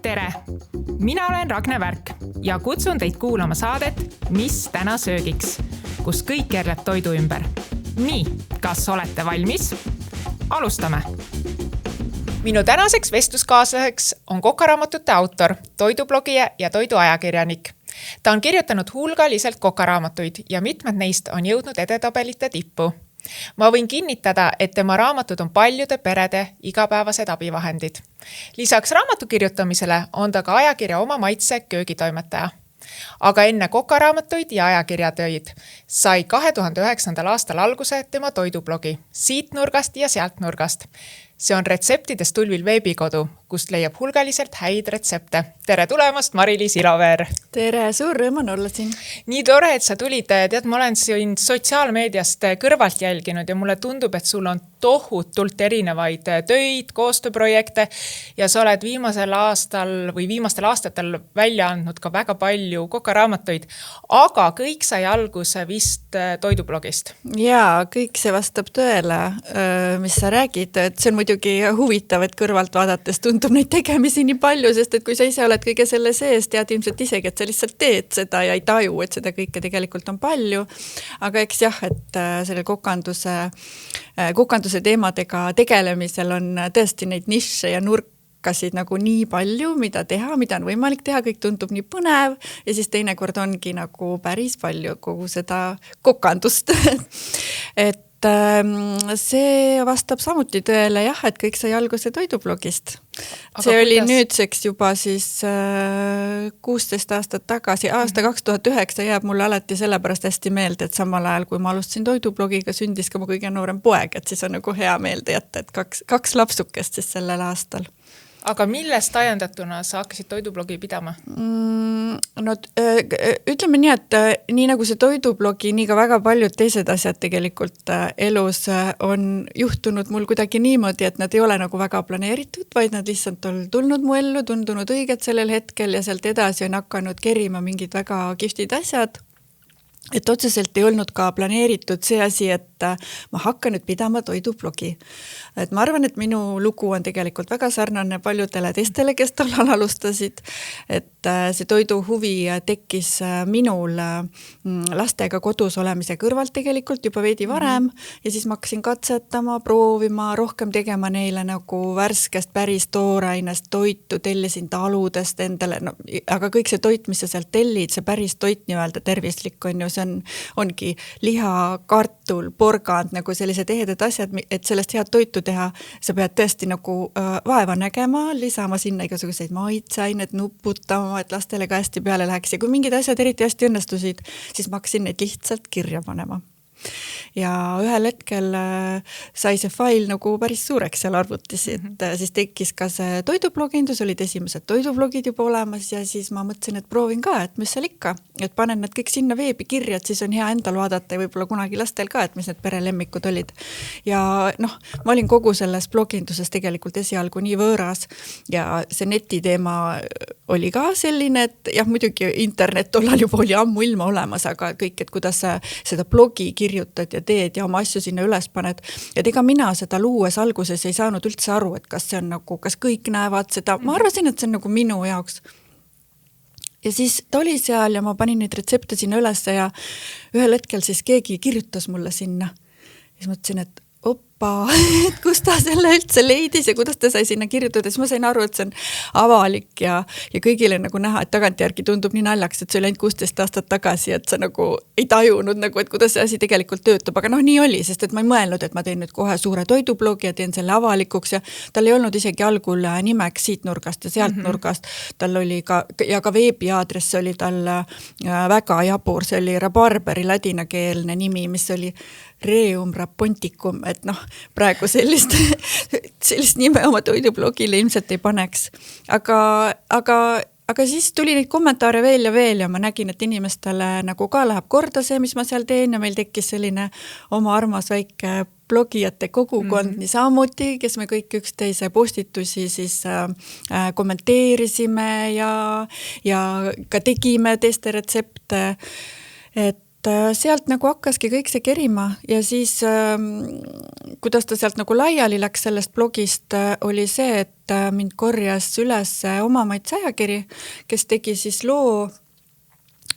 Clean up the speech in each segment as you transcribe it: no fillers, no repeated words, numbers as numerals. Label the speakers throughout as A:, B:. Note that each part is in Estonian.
A: Tere! Mina olen Ragne Värk ja kutsun teid kuulama saadet Mis täna söögiks, kus kõik keerleb toidu ümber. Nii, kas olete valmis? Alustame! Minu tänaseks vestluskaaslaseks on kokaraamatute autor, toidublogija ja toiduajakirjanik. Ta on kirjutanud hulgaliselt kokaraamatuid ja mitmed neist on jõudnud edetabelite tippu. Ma võin kinnitada, et tema raamatud on paljude perede igapäevased abivahendid. Lisaks raamatu kirjutamisele on ta ka ajakirja Oma maitse köögitoimetaja. Aga enne kokaraamatuid ja ajakirjatöid sai 2009. aastal alguse tema toidublogi Siit nurgast ja sealt nurgast. See on retseptidest tulvil veebikodu, kust leiab hulgaliselt häid retsepte. Tere tulemast, Mari-Liis Iroveer!
B: Tere, suur rõõm on olla siin.
A: Nii tore, et sa tulid. Tead, ma olen siin sotsiaalmeediast kõrvalt jälginud ja mulle tundub, et sul on tohutult erinevaid töid, koostööprojekte ja sa oled viimastel aastatel välja andnud ka väga palju kokaraamatuid, aga kõik sai alguse vist toidublogist.
B: Jaa, kõik see vastab tõele, mis sa räägid, et see on muidugi huvitav, et kõrvalt vaadates tundub neid tegemisi nii palju, sest et kui sa ise oled kõige selle sees, tead ilmselt isegi, et sa lihtsalt teed seda ja ei taju, et seda kõike tegelikult on palju. Aga eks jah, et selle kokanduse teemadega tegelemisel on tõesti neid nišše ja nurkasid nagu nii palju, mida teha, mida on võimalik teha, kõik tundub nii põnev ja siis teinekord ongi nagu päris palju kogu seda kokandust. Et see vastab samuti tõele jah, et kõik sai alguse toidublogist. See oli nüüdseks juba siis 16 aastat tagasi, aasta 2009 jääb mulle alati sellepärast hästi meelde, et samal ajal, kui ma alustasin toidublogiga, sündis ka mu kõige noorem poeg, et siis on nagu hea meelde jätta, et kaks lapsukest siis sellel aastal.
A: Aga millest ajendatuna sa hakkasid toidublogi pidama?
B: No, ütleme nii, et nii nagu see toidublogi, nii ka väga paljud teised asjad tegelikult elus on juhtunud mul kuidagi niimoodi, et nad ei ole nagu väga planeeritud, vaid nad lihtsalt on tulnud mu ellu, tundunud õiged sellel hetkel ja sealt edasi on hakanud kerima mingid väga kihvtid asjad. Et otseselt ei olnud ka planeeritud see asi, et ma hakkan nüüd pidama toidublogi. Et ma arvan, et minu lugu on tegelikult väga sarnane paljudele teistele, kes tollal alustasid. Et see toiduhuvi tekkis minul lastega kodus olemise kõrvalt tegelikult juba veidi varem ja siis ma hakkasin katsetama, proovima, rohkem tegema neile nagu värskest päris toorainest toitu, tellisin taludest endale, no, aga kõik see toit, mis sa sealt tellid, see päris toit nii-öelda tervislik on ju, ongi liha, kartul, porgand, nagu sellised ehedad asjad, et sellest head toitu teha, sa pead tõesti nagu vaeva nägema, lisama sinna igasuguseid maitseaineid, nuputama, et lastele ka hästi peale läheks ja kui mingid asjad eriti hästi õnnestusid, siis ma hakkasin neid lihtsalt kirja panema. Ja ühel hetkel sai see fail nagu päris suureks seal arvutis, et siis tekkis ka see toidublogindus, olid esimesed toidublogid juba olemas ja siis ma mõtlesin, et proovin ka, et mis seal ikka, et panen need kõik sinna veebi kirja, et siis on hea endal vaadata ja võib-olla kunagi lastel ka, et mis need perelemmikud olid. Ja noh, ma olin kogu selles bloginduses tegelikult esialgu nii võõras ja see netiteema oli ka selline, et jah, muidugi internet tollal juba oli ammu ilma olemas, aga kõik, et kuidas sa seda blogi kirjutad ja teed ja oma asju sinna üles paned. Et ega mina seda luues alguses ei saanud üldse aru, et kas see on nagu, kas kõik näevad seda. Ma arvasin, et see on nagu minu jaoks. Ja siis ta oli seal ja ma panin neid retsepte sinna üles ja ühel hetkel siis keegi kirjutas mulle sinna. Ja siis mõtlesin, et et kus ta selle üldse leidis ja kuidas ta sai sinna kirjutada, siis ma sain aru, et see on avalik ja kõigile nagu näha, et tagantjärgi tundub nii naljaks, et see oli ainult 16 aastat tagasi, et sa nagu ei tajunud nagu, et kuidas see asi tegelikult töötab, aga noh, nii oli, sest et ma ei mõelnud, et ma teen nüüd kohe suure toidublogi ja teen selle avalikuks ja tal ei olnud isegi algul nimeks Siit nurgast ja sealt nurgast, tal oli ka, ja ka veebiaadress oli tal väga jabur, see oli rabarberi ladinakeelne nimi, mis oli Reum Raponticum, et noh, praegu sellist nime oma toidublogile ilmselt ei paneks. Aga siis tuli neid kommentaare veel ja ma nägin, et inimestele nagu ka läheb korda see, mis ma seal teen ja meil tekkis selline oma armas väike blogijate kogukond niisamuti, kes me kõik üksteise postitusi siis kommenteerisime ja ka tegime teiste retsepte, et sealt nagu hakkaski kõik see kerima ja siis kuidas ta sealt nagu laiali läks sellest blogist, oli see, et mind korjas üles Oma Maitse ajakiri, kes tegi siis loo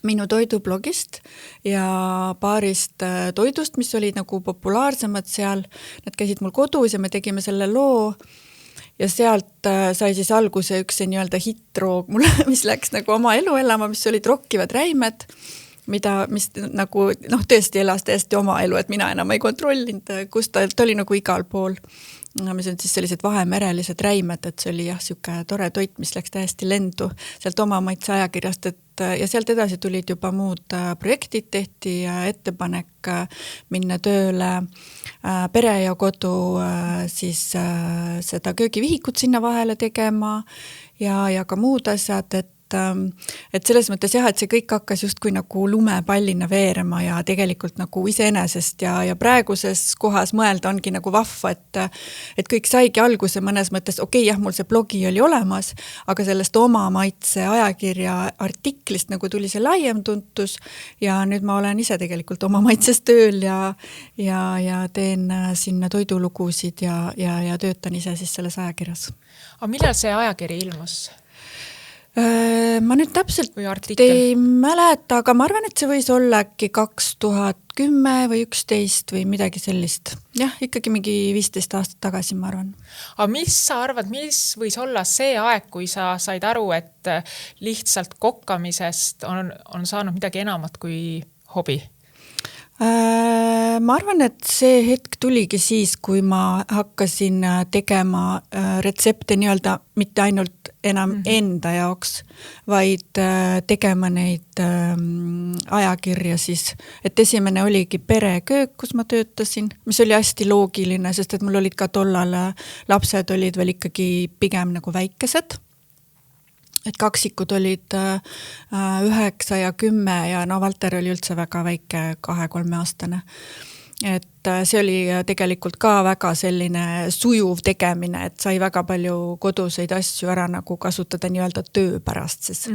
B: minu toidublogist ja paarist toidust, mis olid nagu populaarsemad seal. Nad käisid mul kodus ja me tegime selle loo ja sealt sai siis alguse üks see nii-öelda hitroog mulle, mis läks nagu oma elu elama, mis olid rokkivad räimed, mis nagu tõesti elas täiesti oma elu, et mina enam ei kontrollinud, kus ta oli nagu igal pool. Mis on siis sellised vahemerelised räimed, et see oli siuke tore toit, mis läks täiesti lendu sealt Oma Maitse ajakirjast, ja sealt edasi tulid juba muud projektid, tehti ettepanek minna tööle Pere ja Kodu siis seda köögivihikut sinna vahele tegema ja ka muud asjad, et selles mõttes jah, et see kõik hakkas justkui nagu lumepallina veerema ja tegelikult nagu iseenesest ja praeguses kohas mõelda ongi nagu vahva, et kõik saigi alguse mõnes mõttes, jah, mul see blogi oli olemas, aga sellest Oma Maitse ajakirja artiklist nagu tuli see laiem tuntus ja nüüd ma olen ise tegelikult Oma Maitses tööl ja teen sinna toidulugusid ja töötan ise siis selles ajakirjas.
A: Aga millal see ajakiri ilmus?
B: Ma nüüd täpselt ei mäleta, aga ma arvan, et see võis olla äkki 2010 või 11 või midagi sellist. Jah, ikkagi mingi 15 aastat tagasi, ma arvan.
A: Aga mis sa arvad, mis võis olla see aeg, kui sa said aru, et lihtsalt kokkamisest on saanud midagi enamat kui hobi?
B: Ma arvan, et see hetk tuligi siis, kui ma hakkasin tegema retsepte nii-öelda mitte ainult enam enda jaoks, vaid tegema neid ajakirja siis. Et esimene oligi Pereköök, kus ma töötasin, mis oli hästi loogiline, sest et mul olid ka tollal lapsed olid veel ikkagi pigem nagu väikesed. Et kaksikud olid 9 ja 10 ja Valter oli üldse väga väike 2-3 aastane. Et see oli tegelikult ka väga selline sujuv tegemine, et sai väga palju koduseid asju ära nagu kasutada nii-öelda töö pärast siis.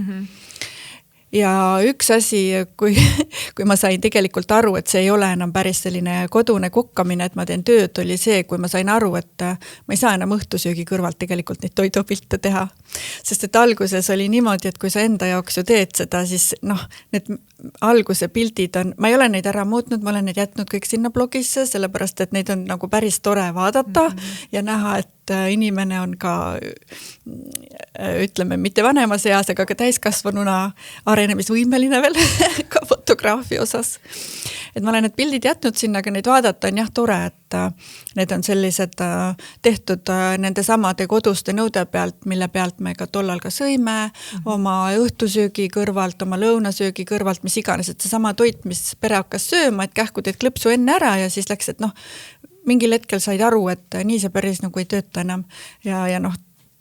B: Ja üks asi, kui ma sain tegelikult aru, et see ei ole enam päris selline kodune kokkamine, et ma teen tööd, oli see, kui ma sain aru, et ma ei saa enam õhtusöögi kõrvalt tegelikult neid toidupilte teha. Sest et alguses oli niimoodi, et kui sa enda jaoks ju teed seda, siis need alguse pildid on, ma ei ole neid ära muutnud, ma olen neid jätnud kõik sinna blogisse, sellepärast, et neid on nagu päris tore vaadata ja näha, et inimene on ka, ütleme, mitte vanema seas, aga ka täiskasvanuna arenemisvõimeline veel ka fotograafi osas. Et ma olen need pildid jätnud sinna, aga neid vaadata on jah tore, et need on sellised tehtud nende samade koduste nõude pealt, mille pealt me ka tollal ka sõime, oma õhtusöögi kõrvalt, oma lõunasöögi kõrvalt, mis iganes, et see sama toit, mis pere hakkas sööma, et kähku teed klõpsu enne ära ja siis läks, et mingil hetkel said aru, et nii see päris nagu ei tööta enam ja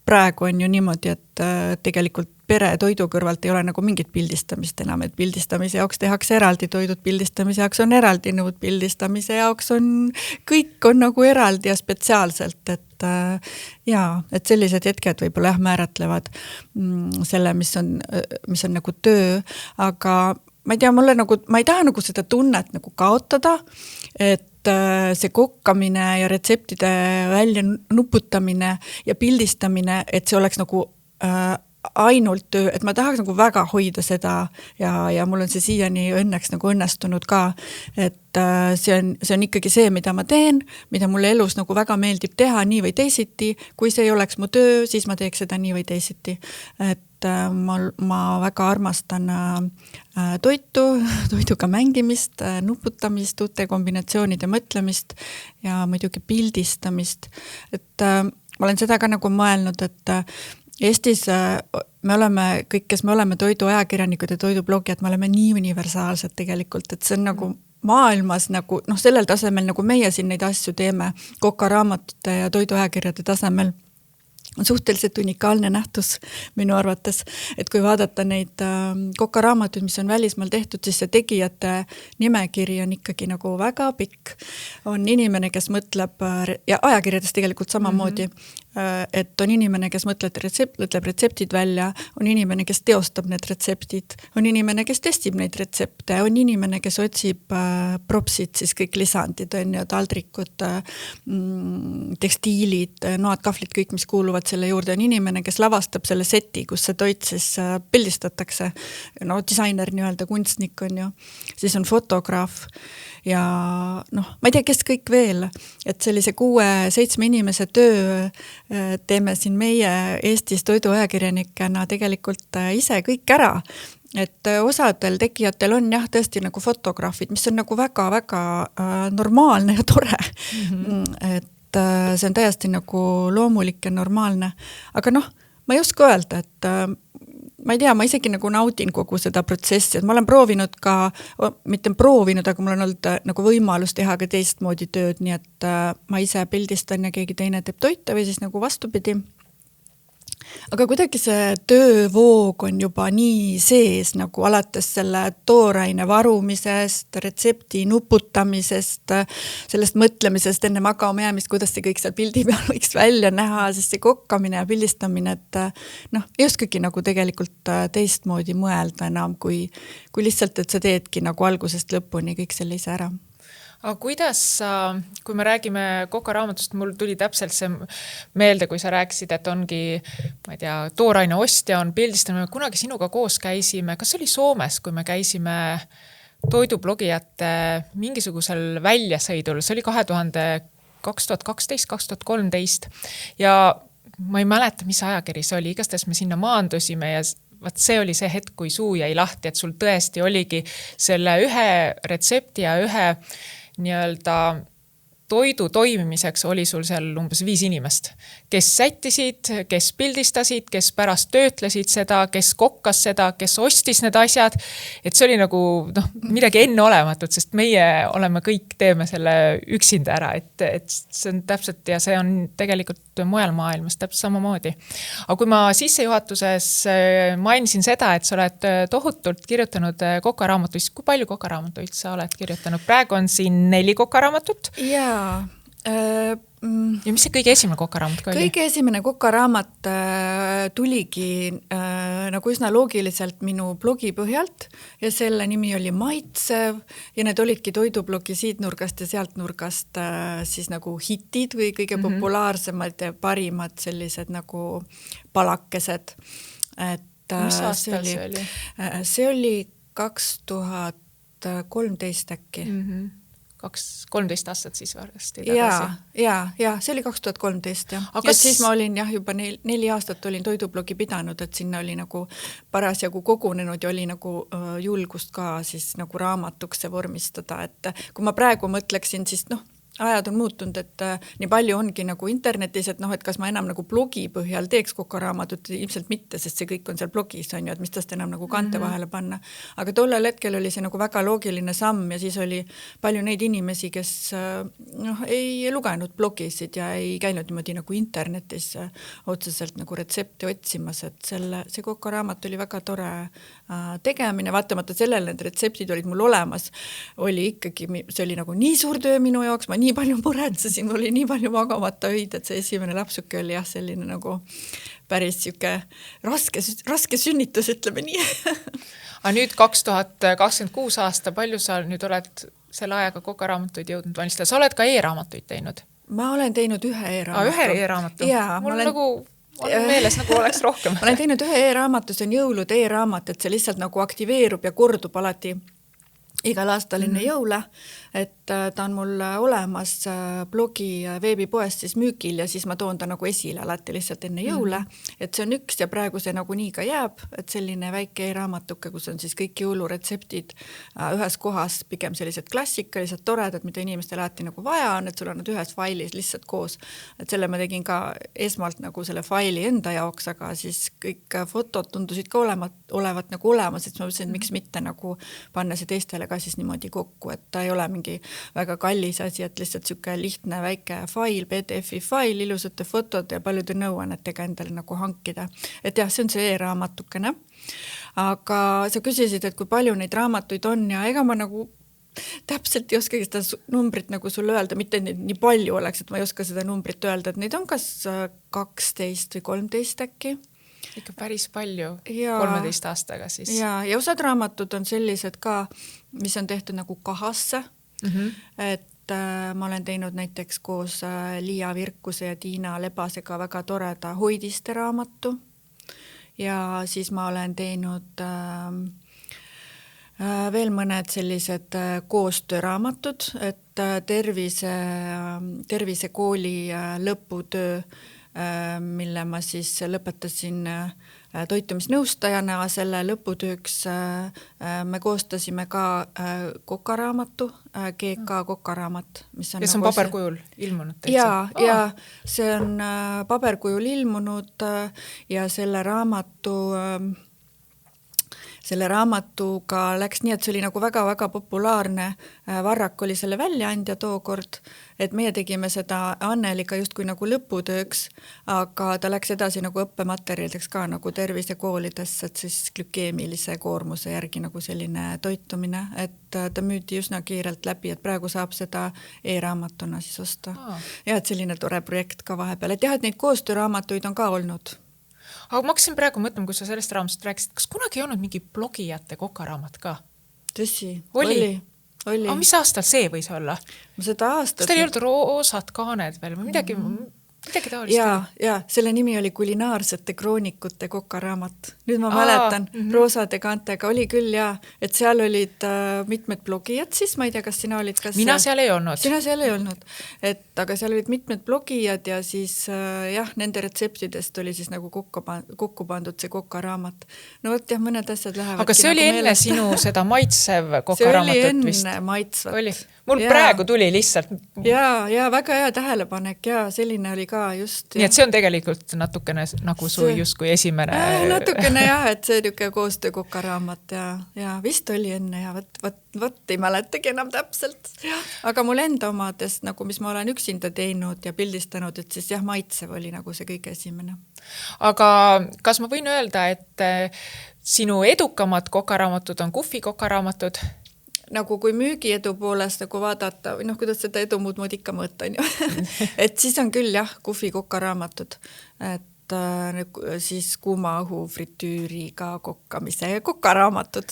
B: praegu on ju niimoodi, et tegelikult pere toidu kõrvalt ei ole nagu mingit pildistamist enam, et pildistamise jaoks tehakse eraldi toidud, pildistamise jaoks on eraldi nõud, pildistamise jaoks kõik on nagu eraldi ja spetsiaalselt, et sellised hetked võib-olla määratlevad selle, mis on nagu töö, aga ma ei tea, ma ei taha nagu seda tunnet nagu kaotada, et see kokkamine ja retseptide välja nuputamine ja pildistamine, et see oleks nagu ainult töö, et ma tahaks nagu väga hoida seda ja mul on see siiani õnneks nagu õnnestunud ka, et see on ikkagi see, mida ma teen, mida mulle elus nagu väga meeldib teha nii või teisiti, kui see ei oleks mu töö, siis ma teeks seda nii või teisiti, et ma väga armastan toiduga mängimist, nuputamist, uute kombinatsioonide mõtlemist ja muidugi pildistamist, et ma olen seda ka nagu mõelnud, et Eestis me oleme kõik, kes me oleme toiduajakirjanikud ja toidublogijad, me oleme nii universaalsed tegelikult, et see on nagu maailmas nagu, sellel tasemel, nagu meie siin neid asju teeme, kokaraamatute ja toiduajakirjade tasemel, on suhteliselt unikaalne nähtus minu arvates, et kui vaadata neid kokaraamatuid, mis on välismaal tehtud, siis see tegijate nimekiri on ikkagi nagu väga pikk. On inimene, kes mõtleb, ja ajakirjades tegelikult samamoodi, et on inimene, kes mõtleb retseptid välja, on inimene, kes teostab need retseptid, on inimene, kes testib neid retsepte, on inimene, kes otsib propsid, siis kõik lisandid, on ju, taldrikud, tekstiilid, noad, kahvlid, kõik, mis kuuluvad selle juurde, on inimene, kes lavastab selle seti, kus see toit siis pildistatakse. No disainer nii-öelda, kunstnik on ju, siis on fotograaf ja noh, ma ei tea, kes kõik veel, et sellise 6-7 inimese töö teeme siin meie Eestis toiduajakirjanikena tegelikult ise kõik ära. Et osadel tegijatel on jah tõesti nagu fotograafid, mis on nagu väga-väga normaalne ja tore. Et see on täiesti nagu loomulik ja normaalne. Aga noh, ma ei oska öelda, et ma ei tea, ma isegi nagu naudin kogu seda protsessi, et ma olen proovinud ka, mitte proovinud, aga mul on olnud nagu võimalus teha ka teistmoodi tööd, nii et ma ise pildistan ja keegi teine teeb toite või siis nagu vastupidi. Aga kuidagi see töövoog on juba nii sees nagu alates selle tooraine varumisest, retsepti nuputamisest, sellest mõtlemisest enne magama jäämist, kuidas see kõik seal pildi peal võiks välja näha, siis see kokkamine ja pildistamine, et noh, ei oskagi nagu tegelikult teistmoodi mõelda enam, kui lihtsalt, et sa teedki nagu algusest lõpuni kõik selle ise ära.
A: Aga kuidas sa, kui me räägime kokaraamatust, mul tuli täpselt see meelde, kui sa rääkisid, et ongi, ma ei tea, tooraine ostja on pildistanud, kunagi sinuga koos käisime, kas oli Soomes, kui me käisime toidublogijate mingisugusel väljasõidul, see oli 2012-2013 ja ma ei mäleta, mis ajakiri see oli, igatahes me sinna maandusime ja vaat see oli see hetk, kui suu jäi lahti, et sul tõesti oligi selle ühe retsepti ja ühe nii-öelda toidu toimimiseks oli sul seal umbes 5 inimest, kes sättisid, kes pildistasid, kes pärast töötlesid seda, kes kokkas seda, kes ostis need asjad. Et see oli nagu midagi enneolematut, sest meie oleme kõik, teeme selle üksinda ära, et see on täpselt ja see on tegelikult mujal maailmas täpselt samamoodi. Aga kui ma sissejuhatuses mainisin seda, et sa oled tohutult kirjutanud kokaraamatuid, kui palju kokaraamatuid sa oled kirjutanud? Praegu on siin 4 kokaraamatut.
B: Jaa.
A: Ja mis see kõige esimene kokaraamat oli?
B: Kõige esimene kokaraamat tuligi nagu üsna loogiliselt minu blogi põhjalt ja selle nimi oli Maitsev ja need olidki toidublogi siit nurgast ja sealt nurgast siis nagu hitid või kõige populaarsemad ja parimad sellised nagu palakesed. Et
A: mis aastal see oli?
B: See oli 2013 äkki.
A: 13 aastat siis varsti tagasi.
B: Ja, see oli 2013 ja. Ja siis ma olin jah, juba 4 aastat olin toidublogi pidanud, et sinna oli nagu parasjagu kogunenud ja oli nagu julgust ka siis nagu raamatuks see vormistada, et kui ma praegu mõtleksin, siis ajad on muutunud, et nii palju ongi nagu internetis, et et kas ma enam nagu blogi põhjal teeks kokaraamatut, ilmselt mitte, sest see kõik on seal blogis, on ju, et mis tast enam nagu kante vahele panna. Aga tollel hetkel oli see nagu väga loogiline samm ja siis oli palju neid inimesi, kes ei lugenud blogisid ja ei käinud niimoodi nagu internetis otseselt nagu retsepti otsimas, et see kokaraamat oli väga tore tegemine, vaatamata sellele, et retseptid olid mul olemas, oli ikkagi, see oli nagu nii suur töö minu jaoks, ma nii palju muretsesin, oli nii palju magamata öid, et see esimene lapsuke oli jah selline nagu päris siuke raske sünnitus, ütleme nii.
A: Aga nüüd 2026 aasta, palju sa nüüd oled selle ajaga kokaraamatuid jõudnud valmistada? Sa oled ka e-raamatuid teinud?
B: Ma olen teinud ühe e-raamatu.
A: Ühe e-raamatu? Mul nagu on meeles nagu oleks rohkem.
B: Ma olen teinud ühe e-raamatu, see on jõulude e-raamat, et see lihtsalt nagu aktiveerub ja kordub alati igal aastal enne jõule, et ta on mul olemas blogi veebipoest siis müükil ja siis ma toon ta nagu esile alati lihtsalt enne jõule, et see on üks ja praegu see nagu nii ka jääb, et selline väike e-raamatuke, kus on siis kõik jõuluretseptid ühes kohas, pigem sellised klassikalised, toredad, mida inimestel alati nagu vaja on, et sul on nad ühes failis lihtsalt koos, et selle ma tegin ka esmalt nagu selle faili enda jaoks, aga siis kõik fotod tundusid ka olevat nagu olemas, et ma mõtlesin, et miks mitte nagu panna see teistele ka siis niimoodi kokku, et ta ei ole mingi väga kallis asi, et lihtsalt siuke lihtne väike fail, PDF-i fail, ilusate fotod ja paljude nõuannetega endale nagu hankida. Et jah, see on see e-raamatukene. Aga sa küsisid, et kui palju neid raamatuid on ja ega ma nagu täpselt ei oskagi seda numbrit nagu sulle öelda, mitte nii palju oleks, et ma ei oska seda numbrit öelda, et neid on kas 12 või 13 äkki.
A: Ikka päris palju, 13 aastaga siis.
B: Ja osad raamatud on sellised ka, mis on tehtud nagu kahasse, et ma olen teinud näiteks koos Liia Virkuse ja Tiina Lebasega väga toreda Hoidiste raamatu ja siis ma olen teinud veel mõned sellised koostööraamatud, et tervisekooli lõputöö, mille ma siis lõpetasin toitumisnõustajana, selle lõputööks me koostasime ka kokaraamatu, GK kokaraamat,
A: mis on nagu paberkujul ilmunud täitsa.
B: Ja see on paberkujul ilmunud ja selle raamatuga läks nii, et see oli nagu väga-väga populaarne. Varrak oli selle väljaandja tookord, et meie tegime seda Anneliga justkui nagu lõputööks, aga ta läks edasi nagu õppematerjalideks ka nagu tervisekoolidesse, et siis glükeemilise koormuse järgi nagu selline toitumine, et ta müüdi üsna kiirelt läbi, et praegu saab seda e-raamatuna siis osta. Ja et selline tore projekt ka vahepeal, et jah, et neid koostööraamatuid on ka olnud.
A: Aga ma hakkasin praegu mõtlema, kui sa sellest raamatust rääkisid, kas kunagi ei olnud mingi blogijate kokaraamat ka?
B: Tõsi,
A: oli. Aga mis aastal see võis olla?
B: Seda aastat.
A: Kas teil ei olnud roosad kaaned veel või midagi taolist?
B: Ja selle nimi oli Kulinaarsete kroonikute kokaraamat. Nüüd ma mäletan, roosade kaantega oli küll et seal olid mitmed blogijad siis, ma ei tea, kas sina olid
A: Mina seal ei olnud.
B: Sina seal ei olnud, aga seal olid mitmed blogijad ja siis nende retseptidest oli siis nagu kokku pandud see kokaraamat. No võt jah, mõned asjad lähevad.
A: Aga see oli enne sinu seda maitsev kokaraamatut vist?
B: See oli enne maitsvat.
A: Mul praegu tuli lihtsalt.
B: Ja väga hea tähelepanek ja selline oli ka just.
A: Nii et see on tegelikult natukene nagu su justkui esimene.
B: Natukene et see niuke koostöö kokaraamat ja vist oli enne ja võt ei mäletagi enam täpselt. Aga mul enda omadest, nagu mis ma olen üksinda teinud ja pildistanud, et siis maitsev oli nagu see kõige esimene.
A: Aga kas ma võin öelda, et sinu edukamad kokaraamatud on Kufi kokaraamatud?
B: Nagu kui müügiedu poolest nagu vaadata, või kuidas seda edu muud ikka mõõta on ju. Et siis on küll Kufi kokaraamatud, et siis kuuma õhu fritüüriga kokkamise ja kokaraamatud,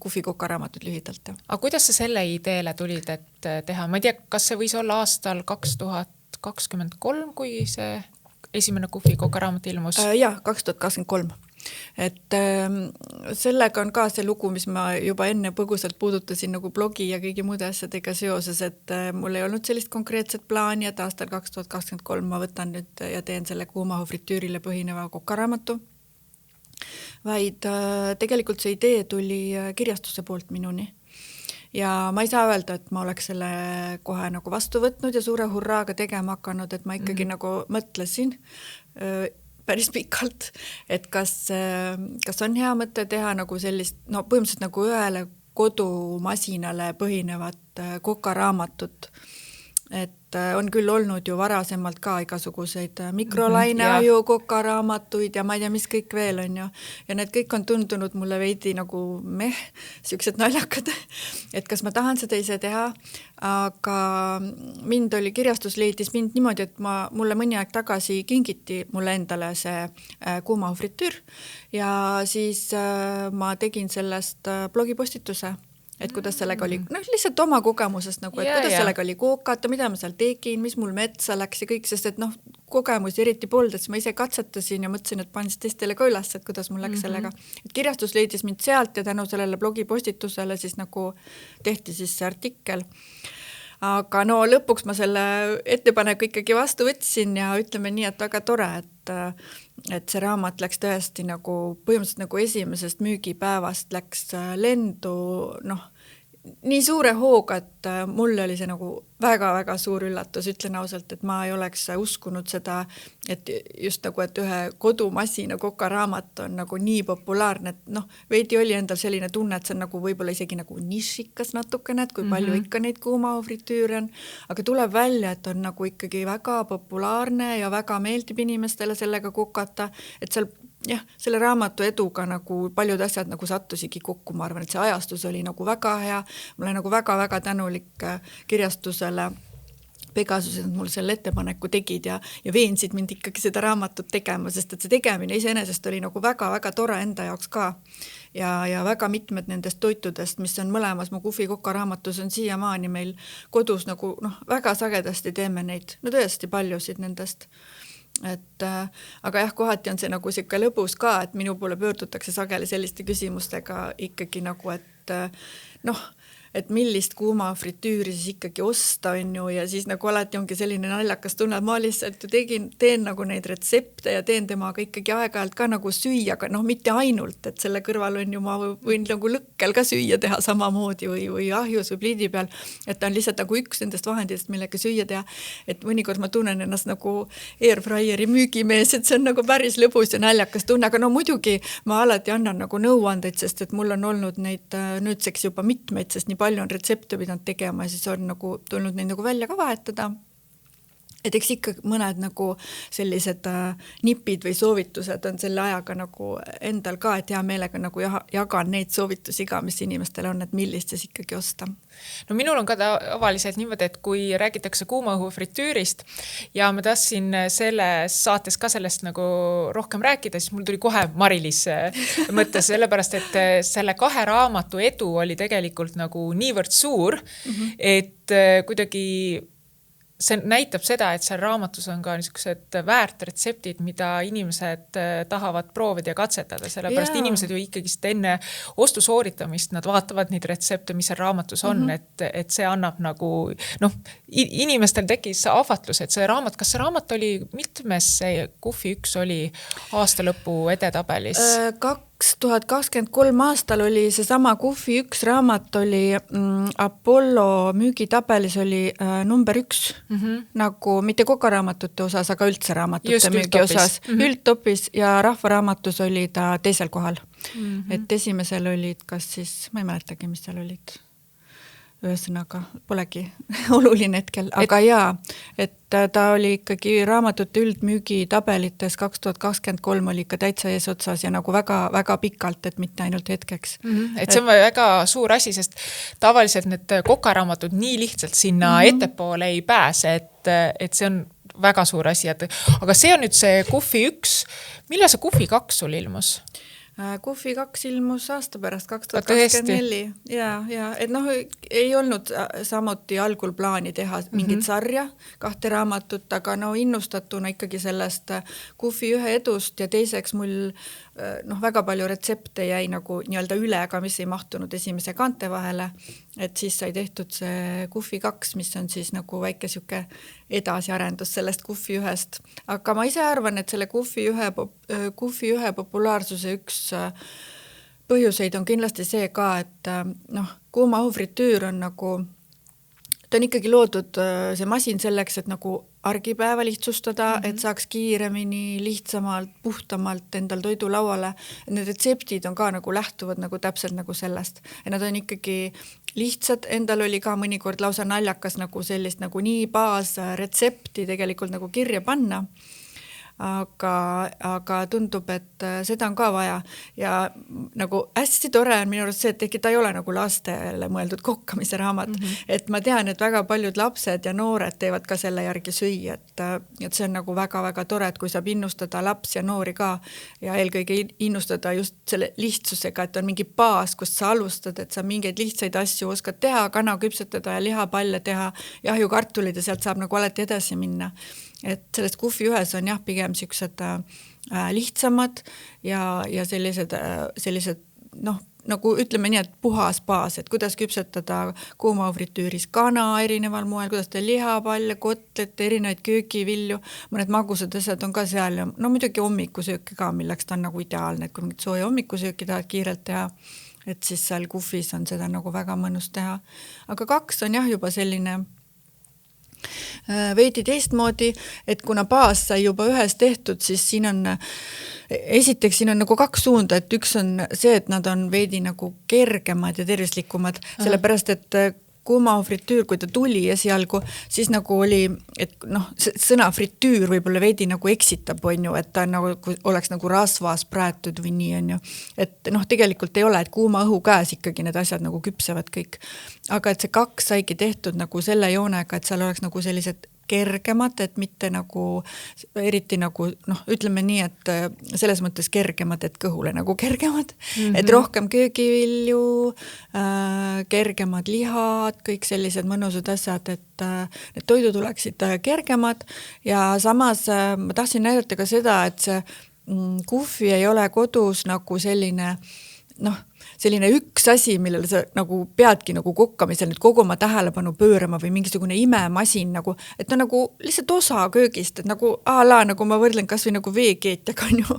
B: Kufi kokaraamatud lühidalt.
A: Aga kuidas sa selle ideele tulid, et teha? Ma ei tea, kas see võis olla aastal 2023, kui see esimene Kufi kokaraamat ilmus?
B: 2023. Et sellega on ka see lugu, mis ma juba enne põgusalt puudutasin nagu blogi ja kõigi muude asjadega seoses, et mul ei olnud sellist konkreetset plaani, et aastal 2023 ma võtan nüüd ja teen selle kuumahu fritüürile põhineva kokaraamatu, vaid tegelikult see idee tuli kirjastuse poolt minuni. Ja ma ei saa öelda, et ma oleks selle kohe nagu vastu võtnud ja suure hurraaga tegema hakanud, et ma ikkagi nagu mõtlesin päris pikalt, et kas on hea mõte teha nagu sellist, põhimõtteliselt nagu ühele kodumasinale põhinevat kokaraamatut. Et on küll olnud ju varasemalt ka igasuguseid mikrolaineaju kokaraamatuid ja ma ei tea, mis kõik veel on ju. Ja need kõik on tundunud mulle veidi nagu siuksed naljakad, et kas ma tahan seda ise teha, aga kirjastus leidis mind niimoodi, et mulle mõni aeg tagasi kingiti mulle endale see kuumahu fritüür ja siis ma tegin sellest blogipostituse. Et kuidas sellega oli, lihtsalt oma kogemusest nagu, et kuidas sellega oli kookata, mida ma seal tegin, mis mul metsa läks ja kõik, sest et kogemusi eriti polnud, et ma ise katsetasin ja mõtlesin, et panin teistele ka üles, et kuidas mul läks sellega. Et kirjastus leidis mind sealt ja tänu sellele blogipostitusele siis nagu tehti siis see artikkel. Aga lõpuks ma selle ettepaneku ikkagi vastu võtsin ja ütleme nii, et väga tore, et see raamat läks tõesti nagu põhimõtteliselt nagu esimesest müügipäevast läks lendu, nii suure hooga, et mulle oli see nagu väga-väga suur üllatus, ütlen ausalt, et ma ei oleks uskunud seda, et just nagu, et ühe kodumasina kokaraamat on nagu nii populaarne, et veidi oli endal selline tunne, et see on nagu võib-olla isegi nagu nišikas natukene, et kui palju ikka neid kuumahu fritüüre on, aga tuleb välja, et on nagu ikkagi väga populaarne ja väga meeldib inimestele sellega kokata, et seal jah, selle raamatu eduga nagu paljud asjad nagu sattusigi kokku, ma arvan, et see ajastus oli nagu väga hea, ma olen nagu väga-väga tänulik kirjastusele Pegasus, et mul selle ettepaneku tegid ja veensid mind ikkagi seda raamatut tegema, sest et see tegemine iseenesest oli nagu väga-väga tore enda jaoks ka. Ja väga mitmed nendest toitudest, mis on mõlemas mu Kuhvi Koka raamatus, on siiamaani meil kodus nagu väga sagedasti teeme neid, no tõesti paljusid nendest. Aga jah, kohati on see nagu siuke lõbus ka, et minu poole pöördutakse sageli selliste küsimustega ikkagi nagu, et millist kuuma fritüüri siis ikkagi osta on ju, ja siis nagu alati ongi selline naljakas tunne, et ma lihtsalt ju teen nagu neid retsepte ja teen temaga ikkagi aeg-ajalt ka nagu süüa, aga mitte ainult, et selle kõrval on ju, ma võin nagu lõkkel ka süüa teha samamoodi või ahjus või pliidi peal, et ta on lihtsalt nagu üks nendest vahenditest, millega süüa teha, et mõnikord ma tunnen ennast nagu airfryeri müügimees, et see on nagu päris lõbus ja naljakas tunne, aga no muidugi ma alati annan nagu nõuandeid, sest et mul on olnud neid nüüdseks juba mitmeid, sest nii palju on retsepte pidanud tegema ja siis on nagu tulnud neid nagu välja ka vahetada. Et eks ikka mõned nagu sellised nipid või soovitused on selle ajaga nagu endal ka, et hea meelega nagu jagan neid soovitusi ka, mis inimestel on, et millist siis ikkagi osta.
A: No minul on ka tavaliselt niimoodi, et kui räägitakse kuumaõhu fritüürist ja ma tahtsin selles saates ka sellest nagu rohkem rääkida, siis mul tuli kohe Mari-Liis mõttes, sellepärast, et selle 2 raamatu edu oli tegelikult nagu niivõrd suur, et kuidagi see näitab seda, et seal raamatus on ka niisugused väärt retseptid, mida inimesed tahavad proovida ja katsetada, sellepärast inimesed ju ikkagi enne ostu sooritamist, nad vaatavad neid retsepte, mis seal raamatus on, et see annab nagu, inimestel tekkis ahvatlus, et see raamat, kas see raamat oli, mitmes see Kuhvi 1 oli aastalõpu edetabelis?
B: 2023 aastal oli seesama Kuhvi 1 raamat oli Apollo müügitabelis oli number 1, nagu mitte kokaraamatute osas, aga üldse raamatute müügi osas. Üldtopis ja rahvaraamatus oli ta teisel kohal. Et esimesel olid, kas siis, ma ei mäletagi, mis seal olid. Ühesõnaga, polegi oluline hetkel, aga jaa, et ta oli ikkagi raamatute üldmüügi tabelites 2023 oli ikka täitsa eesotsas ja nagu väga-väga pikalt, et mitte ainult hetkeks.
A: Et see on väga suur asi, sest tavaliselt need kokaraamatud nii lihtsalt sinna ettepoole ei pääse, et see on väga suur asi. Aga see on nüüd see Kuhvi 1. Millal see Kuhvi 2 sul ilmus?
B: Kuhvi 2 ilmus aasta pärast 2024 ja et ei olnud samuti algul plaani teha mingit sarja, 2 raamatut, aga innustatuna ikkagi sellest Kuhvi 1 edust ja teiseks mul väga palju retsepte jäi nagu nii-öelda üle, aga mis ei mahtunud esimese kaante vahele, et siis sai tehtud see Kuhvi 2, mis on siis nagu väike siuke edasiarendus sellest Kuhvi 1-st. Aga ma ise arvan, et selle Kuhvi 1 populaarsuse üks põhjuseid on kindlasti see ka, et kuumaõhu fritüür on nagu, ta on ikkagi loodud see masin selleks, et nagu argipäeva lihtsustada, et saaks kiiremini, lihtsamalt, puhtamalt endal toidu lauale. Need retseptid on ka nagu lähtuvad nagu täpselt nagu sellest. Ja nad on ikkagi lihtsad, endal oli ka mõnikord lausa naljakas nagu sellist nagu nii baas retsepti tegelikult nagu kirja panna. Aga tundub, et seda on ka vaja ja nagu hästi tore on minu arust see, et ta ei ole nagu lastele mõeldud kokkamise raamat, et ma tean, et väga paljud lapsed ja noored teevad ka selle järgi süüa, et see on nagu väga-väga tore, et kui saab innustada laps ja noori ka ja eelkõige innustada just selle lihtsusega, et on mingi baas, kust sa alustad, et sa mingeid lihtsaid asju oskad teha, kana küpsetada ja lihapalle teha, jahjukartulid ja sealt saab nagu alati edasi minna. Et sellest Kuhvi 1 on jah pigem siuksed lihtsamad ja sellised nagu ütleme nii, et puhas baas, et kuidas küpsetada kuumaõhu fritüüris kana erineval moel, kuidas teha lihapalle, kotlet, erinevaid köögivilju, mõned magusad asjad on ka seal ja muidugi hommikusööki ka, milleks ta on nagu ideaalne, et kui mingit sooja hommikusööki tahad kiirelt teha, et siis seal Kuhvis on seda nagu väga mõnus teha. Aga 2 on jah juba selline veidi teistmoodi, et kuna baas sai juba 1 tehtud, siis siin on nagu 2 suunda, et üks on see, et nad on veidi nagu kergemad ja tervislikumad, sellepärast, et kuumahufritüür, kui ta tuli esialgu, siis nagu oli, et noh, sõna fritüür võib-olla veidi nagu eksitab, on ju, et ta nagu, oleks nagu rasvas praetud või nii, on ju. Et noh, tegelikult ei ole, et kuuma õhu käes ikkagi need asjad nagu küpsevad kõik. Aga et see 2 saigi tehtud nagu selle joonega, et seal oleks nagu sellised kergemad, et mitte nagu eriti nagu, noh, ütleme nii, et selles mõttes kergemad, et kõhule nagu kergemad, et rohkem köögivilju, kergemad lihad, kõik sellised mõnusad asjad, et need toidud oleksid kergemad ja samas ma tahtsin näidata ka seda, et see kuhvi ei ole kodus nagu selline, noh, selline üks asi, millele sa nagu peadki nagu kokkamisel nüüd kogu oma tähelepanu pöörama või mingisugune imemasin nagu, et ta nagu lihtsalt osa köögist, et nagu nagu ma võrdlen kas või nagu veekeetjaga on ju,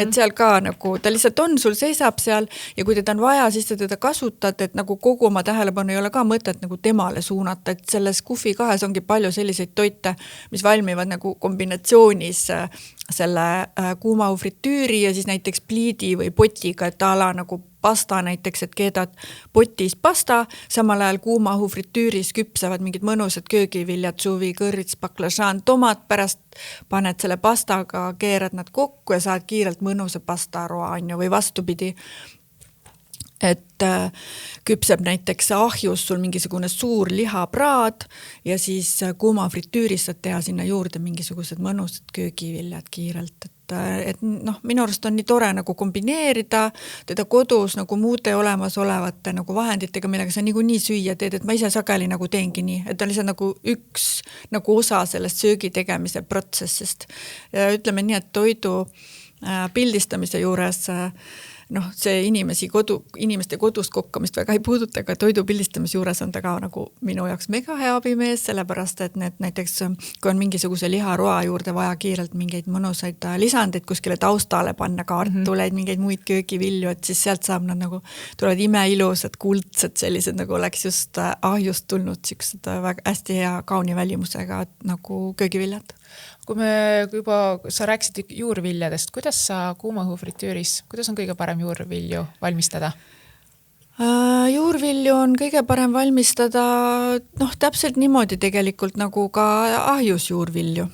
B: et seal ka nagu ta lihtsalt on, sul seisab seal ja kui teda on vaja, siis sa teda kasutad, et nagu kogu oma tähelepanu ei ole ka mõtet nagu temale suunata, et selles kuhvi 2 ongi palju selliseid toite, mis valmivad nagu kombinatsioonis selle kuumahufritüüri ja siis näiteks pliidi või potiga, et nagu pasta näiteks, et keedad potis pasta, samal ajal kuumahufritüüris küpsevad mingid mõnusad köögiviljad, suvi, kõrts, baklažaan, tomat, pärast paned selle pastaga, keerad nad kokku ja saad kiirelt mõnusa pastaroa, on ju, või vastupidi. Et küpseb näiteks ahjus sul mingisugune suur lihapraad ja siis kuumahufritüüris saad teha sinna juurde mingisugused mõnusad köögiviljad kiirelt, et noh, minu arust on nii tore nagu kombineerida teda kodus nagu muude olemasolevate nagu vahenditega, millega sa nii süüa teed, et ma ise sageli nagu teengi nii, et on lihtsalt nagu üks nagu osa sellest söögi tegemise protsessist. Ja ütleme nii, et toidu pildistamise juures noh, see inimeste kodus kokkamist väga ei puuduta, aga toidu pildistamise juures on ta ka nagu minu jaoks mega hea abimees, sellepärast et need näiteks, kui on mingisuguse liharoa juurde vaja kiirelt mingeid mõnusaid lisandeid kuskile taustale panna, kartuleid, mingeid muid köögivilju, et siis sealt saab nad nagu, tulevad imeilusad, kuldsed sellised, nagu oleks just ahjust tulnud siuksed väga hästi hea kauni välimusega nagu köögiviljad.
A: Kui me juba, sa rääkisid juurviljadest, kuidas sa kuumahufritüüris, kuidas on kõige parem juurvilju valmistada?
B: Juurvilju on kõige parem valmistada, noh, täpselt niimoodi tegelikult nagu ka ahjus juurvilju.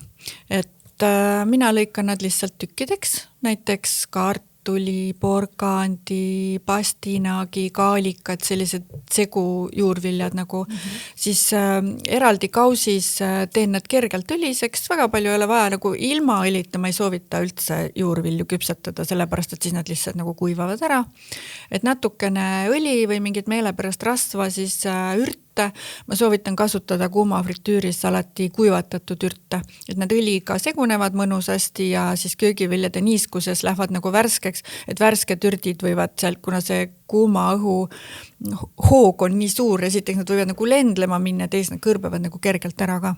B: Et mina lõikan nad lihtsalt tükkideks, näiteks kartuli, porgandi, pastinagi, kaalikad, sellised segu juurviljad nagu, siis eraldi kausis teen nad kergelt õliseks, väga palju ei ole vaja nagu ilma õlita, ma ei soovita üldse juurvilju küpsetada, sellepärast, et siis nad lihtsalt nagu kuivavad ära. Et natukene õli või mingit meelepärast rasva, siis ürte, ma soovitan kasutada kuumahufritüüris alati kuivatatud ürte, et need õliga segunevad mõnusasti ja siis köögiviljade niiskuses lähevad nagu värskeks, et värsked ürdid võivad seal, kuna see kuuma õhu hoog on nii suur, esiteks nad võivad nagu lendlema minna, teis nad kõrbevad nagu kergelt ära ka.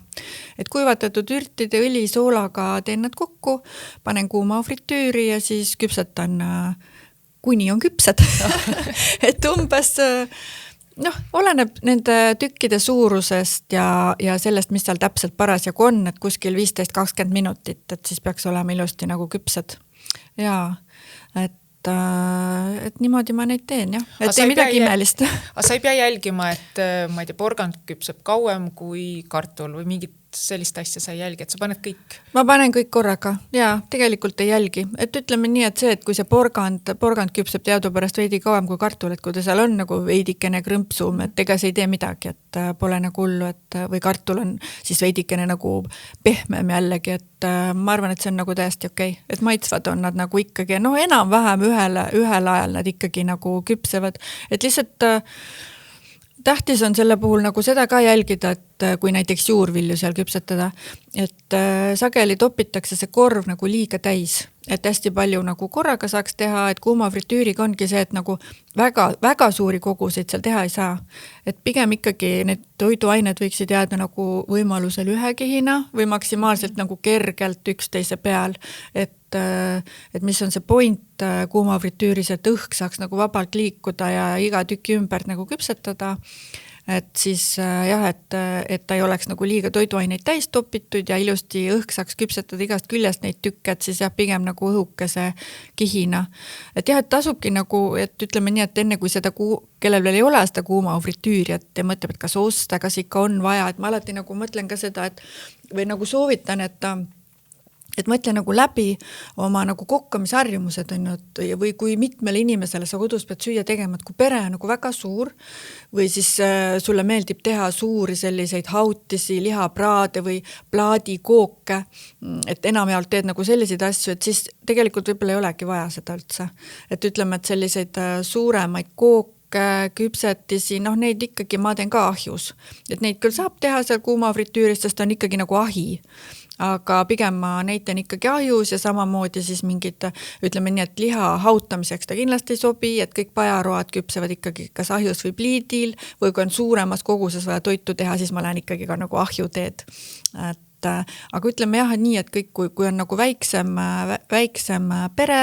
B: Et kuivatatud ürtide õli soolaga teen nad kokku, panen kuumahufritüüri ja siis küpsetan kuni on küpsed. Et umbes noh, oleneb nende tükkide suurusest ja sellest, mis seal täpselt parasjagu on, et kuskil 15-20 minutit, et siis peaks olema ilusti nagu küpsed. Jaa, et niimoodi ma neid teen, jah. Et ei midagi imelist.
A: Aga sa ei pea jälgima, et ma ei tea, porgand küpseb kauem kui kartul või mingit sellist asja sa ei jälgi, et sa paned kõik?
B: Ma panen kõik korraga, jaa, tegelikult ei jälgi. Et ütleme nii, et see, et kui see porgand küpseb teadupärast veidi kauem kui kartul, et kui ta seal on nagu veidikene krõmpsum, et ega see ei tee midagi, et pole nagu hullu, et või kartul on siis veidikene nagu pehmem jällegi, et ma arvan, et see on nagu täiesti okei. Et maitsvad on nad nagu ikkagi, no enam-vähem ühel ajal nad ikkagi nagu küpsevad, et lihtsalt tähtis on selle puhul nagu seda ka jälgida, et kui näiteks juurvilju seal küpsetada, et sageli topitakse see korv nagu liiga täis, et hästi palju nagu korraga saaks teha, et kuumahufritüüriga ongi see, et nagu väga suuri koguseid seal teha ei saa. Et pigem ikkagi need toiduained võiksid jääda nagu võimalusel ühekihina või maksimaalselt nagu kergelt üksteise peal, et mis on see point kuumahufritüüris, et õhk saaks nagu vabalt liikuda ja iga tüki ümbert nagu küpsetada. et siis jah, et ta ei oleks nagu liiga toiduaineid täis topitud ja ilusti õhk saaks küpsetada igast küljest neid tükke, et siis jah, pigem nagu õhukese kihina. Et jah, et tasubki nagu, et ütleme nii, et enne kui seda kellel veel ei ole seda kuuma fritüüri, et ja mõtleb, et kas osta, kas ikka on vaja, et ma alati nagu mõtlen ka seda, et või nagu soovitan, et mõtle nagu läbi oma nagu kokkamisharjumused on või kui mitmele inimesele sa kodus pead süüa tegema, et kui pere on nagu väga suur või siis sulle meeldib teha suuri selliseid hautisi, lihapraade või plaadikooke, et enamjaolt teed nagu selliseid asju, et siis tegelikult võib-olla ei olegi vaja seda üldse. Et ütleme, et selliseid suuremaid kooke, küpsetisi, neid ikkagi ma teen ka ahjus. Et neid küll saab teha seal kuuma fritüüris, sest on ikkagi nagu ahi. Aga pigem ma neid teen ikkagi ahjus ja samamoodi siis mingid, ütleme nii, et liha hautamiseks ta kindlasti ei sobi, et kõik pajaroad küpsevad ikkagi kas ahjus või pliidil või kui on suuremas koguses vaja toitu teha, siis ma lähen ikkagi ka nagu ahju teed. Aga ütleme jah, nii, et kõik, kui on nagu väiksem pere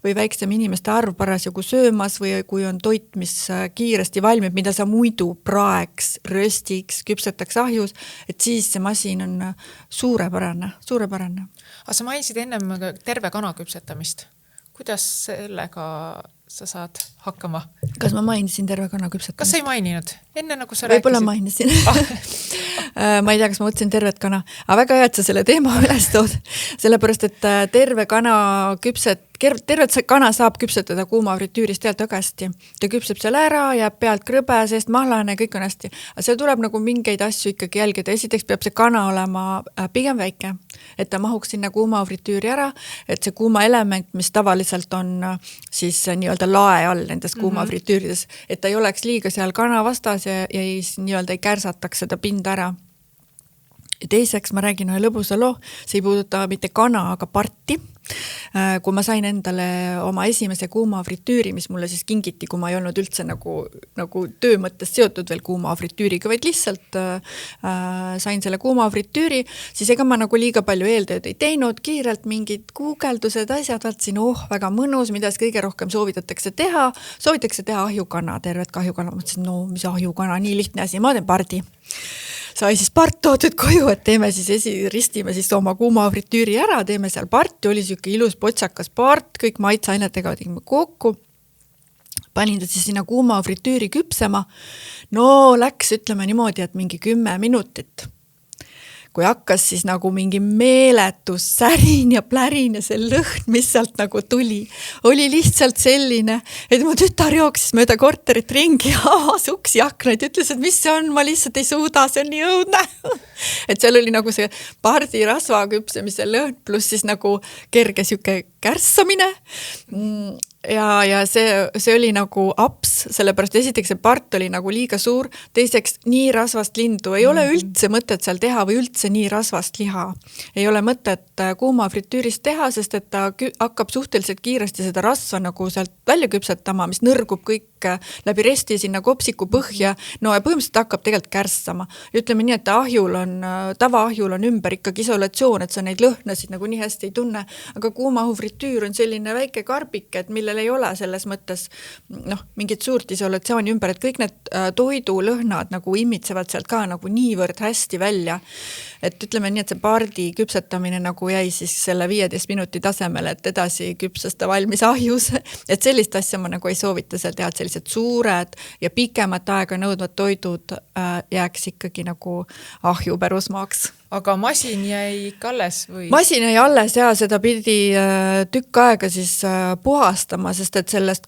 B: või väiksem inimeste arv parasjagu söömas või kui on toit, mis kiiresti valmib, mida sa muidu praeks, röstiks, küpsetaks ahjus, et siis see masin on suurepärane.
A: Aga sa mainisid ennem terve kana küpsetamist. Kuidas sellega sa saad hakkama?
B: Kas ma mainisin terve kana küpsetamist?
A: Kas sa ei maininud? Enne nagu sa
B: Võib-olla
A: rääkisid.
B: mainisin. Ma ei tea, kas ma mõtlesin tervet kana. Aga väga hea, et sa selle teema üles tood. Sellepärast, et terve kana saab küpsetada kuuma fritüüris tealt väga hästi. Ta küpseb seal ära, jääb pealt krõbe, sest mahlane, kõik on hästi. Aga seal tuleb nagu mingeid asju ikkagi jälgida. Esiteks peab see kana olema pigem väike, et ta mahuks sinna kuuma fritüüri ära, et see kuuma element, mis tavaliselt on siis nii-öelda lae all nendes kuuma fritüürides, et ta ei oleks liiga seal kana vastas ja nii-öelda ei kärsataks seda pinda ära. Teiseks ma räägin ühe lõbusa loo, see ei puuduta mitte kana, aga parti. Kui ma sain endale oma esimese kuuma fritüüri, mis mulle siis kingiti, kui ma ei olnud üldse nagu töö mõttes seotud veel kuuma fritüüriga, vaid lihtsalt sain selle kuuma fritüüri, siis ega ma nagu liiga palju eeltööd ei teinud, kiirelt mingid guugeldused, asjad, vaatasin, väga mõnus, mida kõige rohkem soovitatakse teha ahjukana, tervet ahjukana, mõtlesin, mis ahjukana, nii lihtne asi, ma teen pardi. Sai siis part toodud koju, et teeme siis ristime siis oma kuuma fritüüri ära, teeme seal parti, oli siuke ilus potsakas part, kõik maitseainetega tegime kokku. Panin ta siis sinna kuuma fritüüri küpsema. No läks, ütleme niimoodi, et mingi 10 minutit. Kui hakkas siis nagu mingi meeletus särin ja plärin ja see lõhn, mis sealt nagu tuli, oli lihtsalt selline, et mu tütar jooksis mööda korterit ringi ja avas uksi aknaid, ütles, et mis see on, ma lihtsalt ei suuda, see on nii õudne. Et seal oli nagu see pardi rasva küpsemise lõhn, pluss siis nagu kerge siuke kärssamine. Ja see oli nagu aps, sellepärast esiteks see part oli nagu liiga suur, teiseks nii rasvast lindu ei ole üldse mõtet seal teha või üldse nii rasvast liha. Ei ole mõtet kuuma fritüüris teha, sest et ta hakkab suhteliselt kiiresti seda rasva nagu sealt välja küpsetama, mis nõrgub kõik läbi resti sinna kopsiku põhja, no ja põhimõtteliselt hakkab tegelikult kärssama. Ja ütleme nii, et tavaahjul on ümber ikkagi isolatsioon, et sa neid lõhnasid nagu nii hästi ei tunne, aga kuumahu fritüür on selline väike karbike, et millel ei ole selles mõttes mingit suurt isolatsiooni ümber, et kõik need toidulõhnad nagu imitsevad sealt ka nagu niivõrd hästi välja. Et ütleme nii, et see pardi küpsetamine nagu jäi siis selle 15 minuti tasemele, et edasi küpses ta valmis ahjus. Et sellist asja ma nagu ei soovita seal teha, et sellised suured ja pikemat aega nõudvad toidud jääks ikkagi nagu ahju pärusmaaks.
A: Aga masin jäi ikka alles või?
B: Masin jäi alles ja seda pidi tükk aega siis puhastama, sest et sellest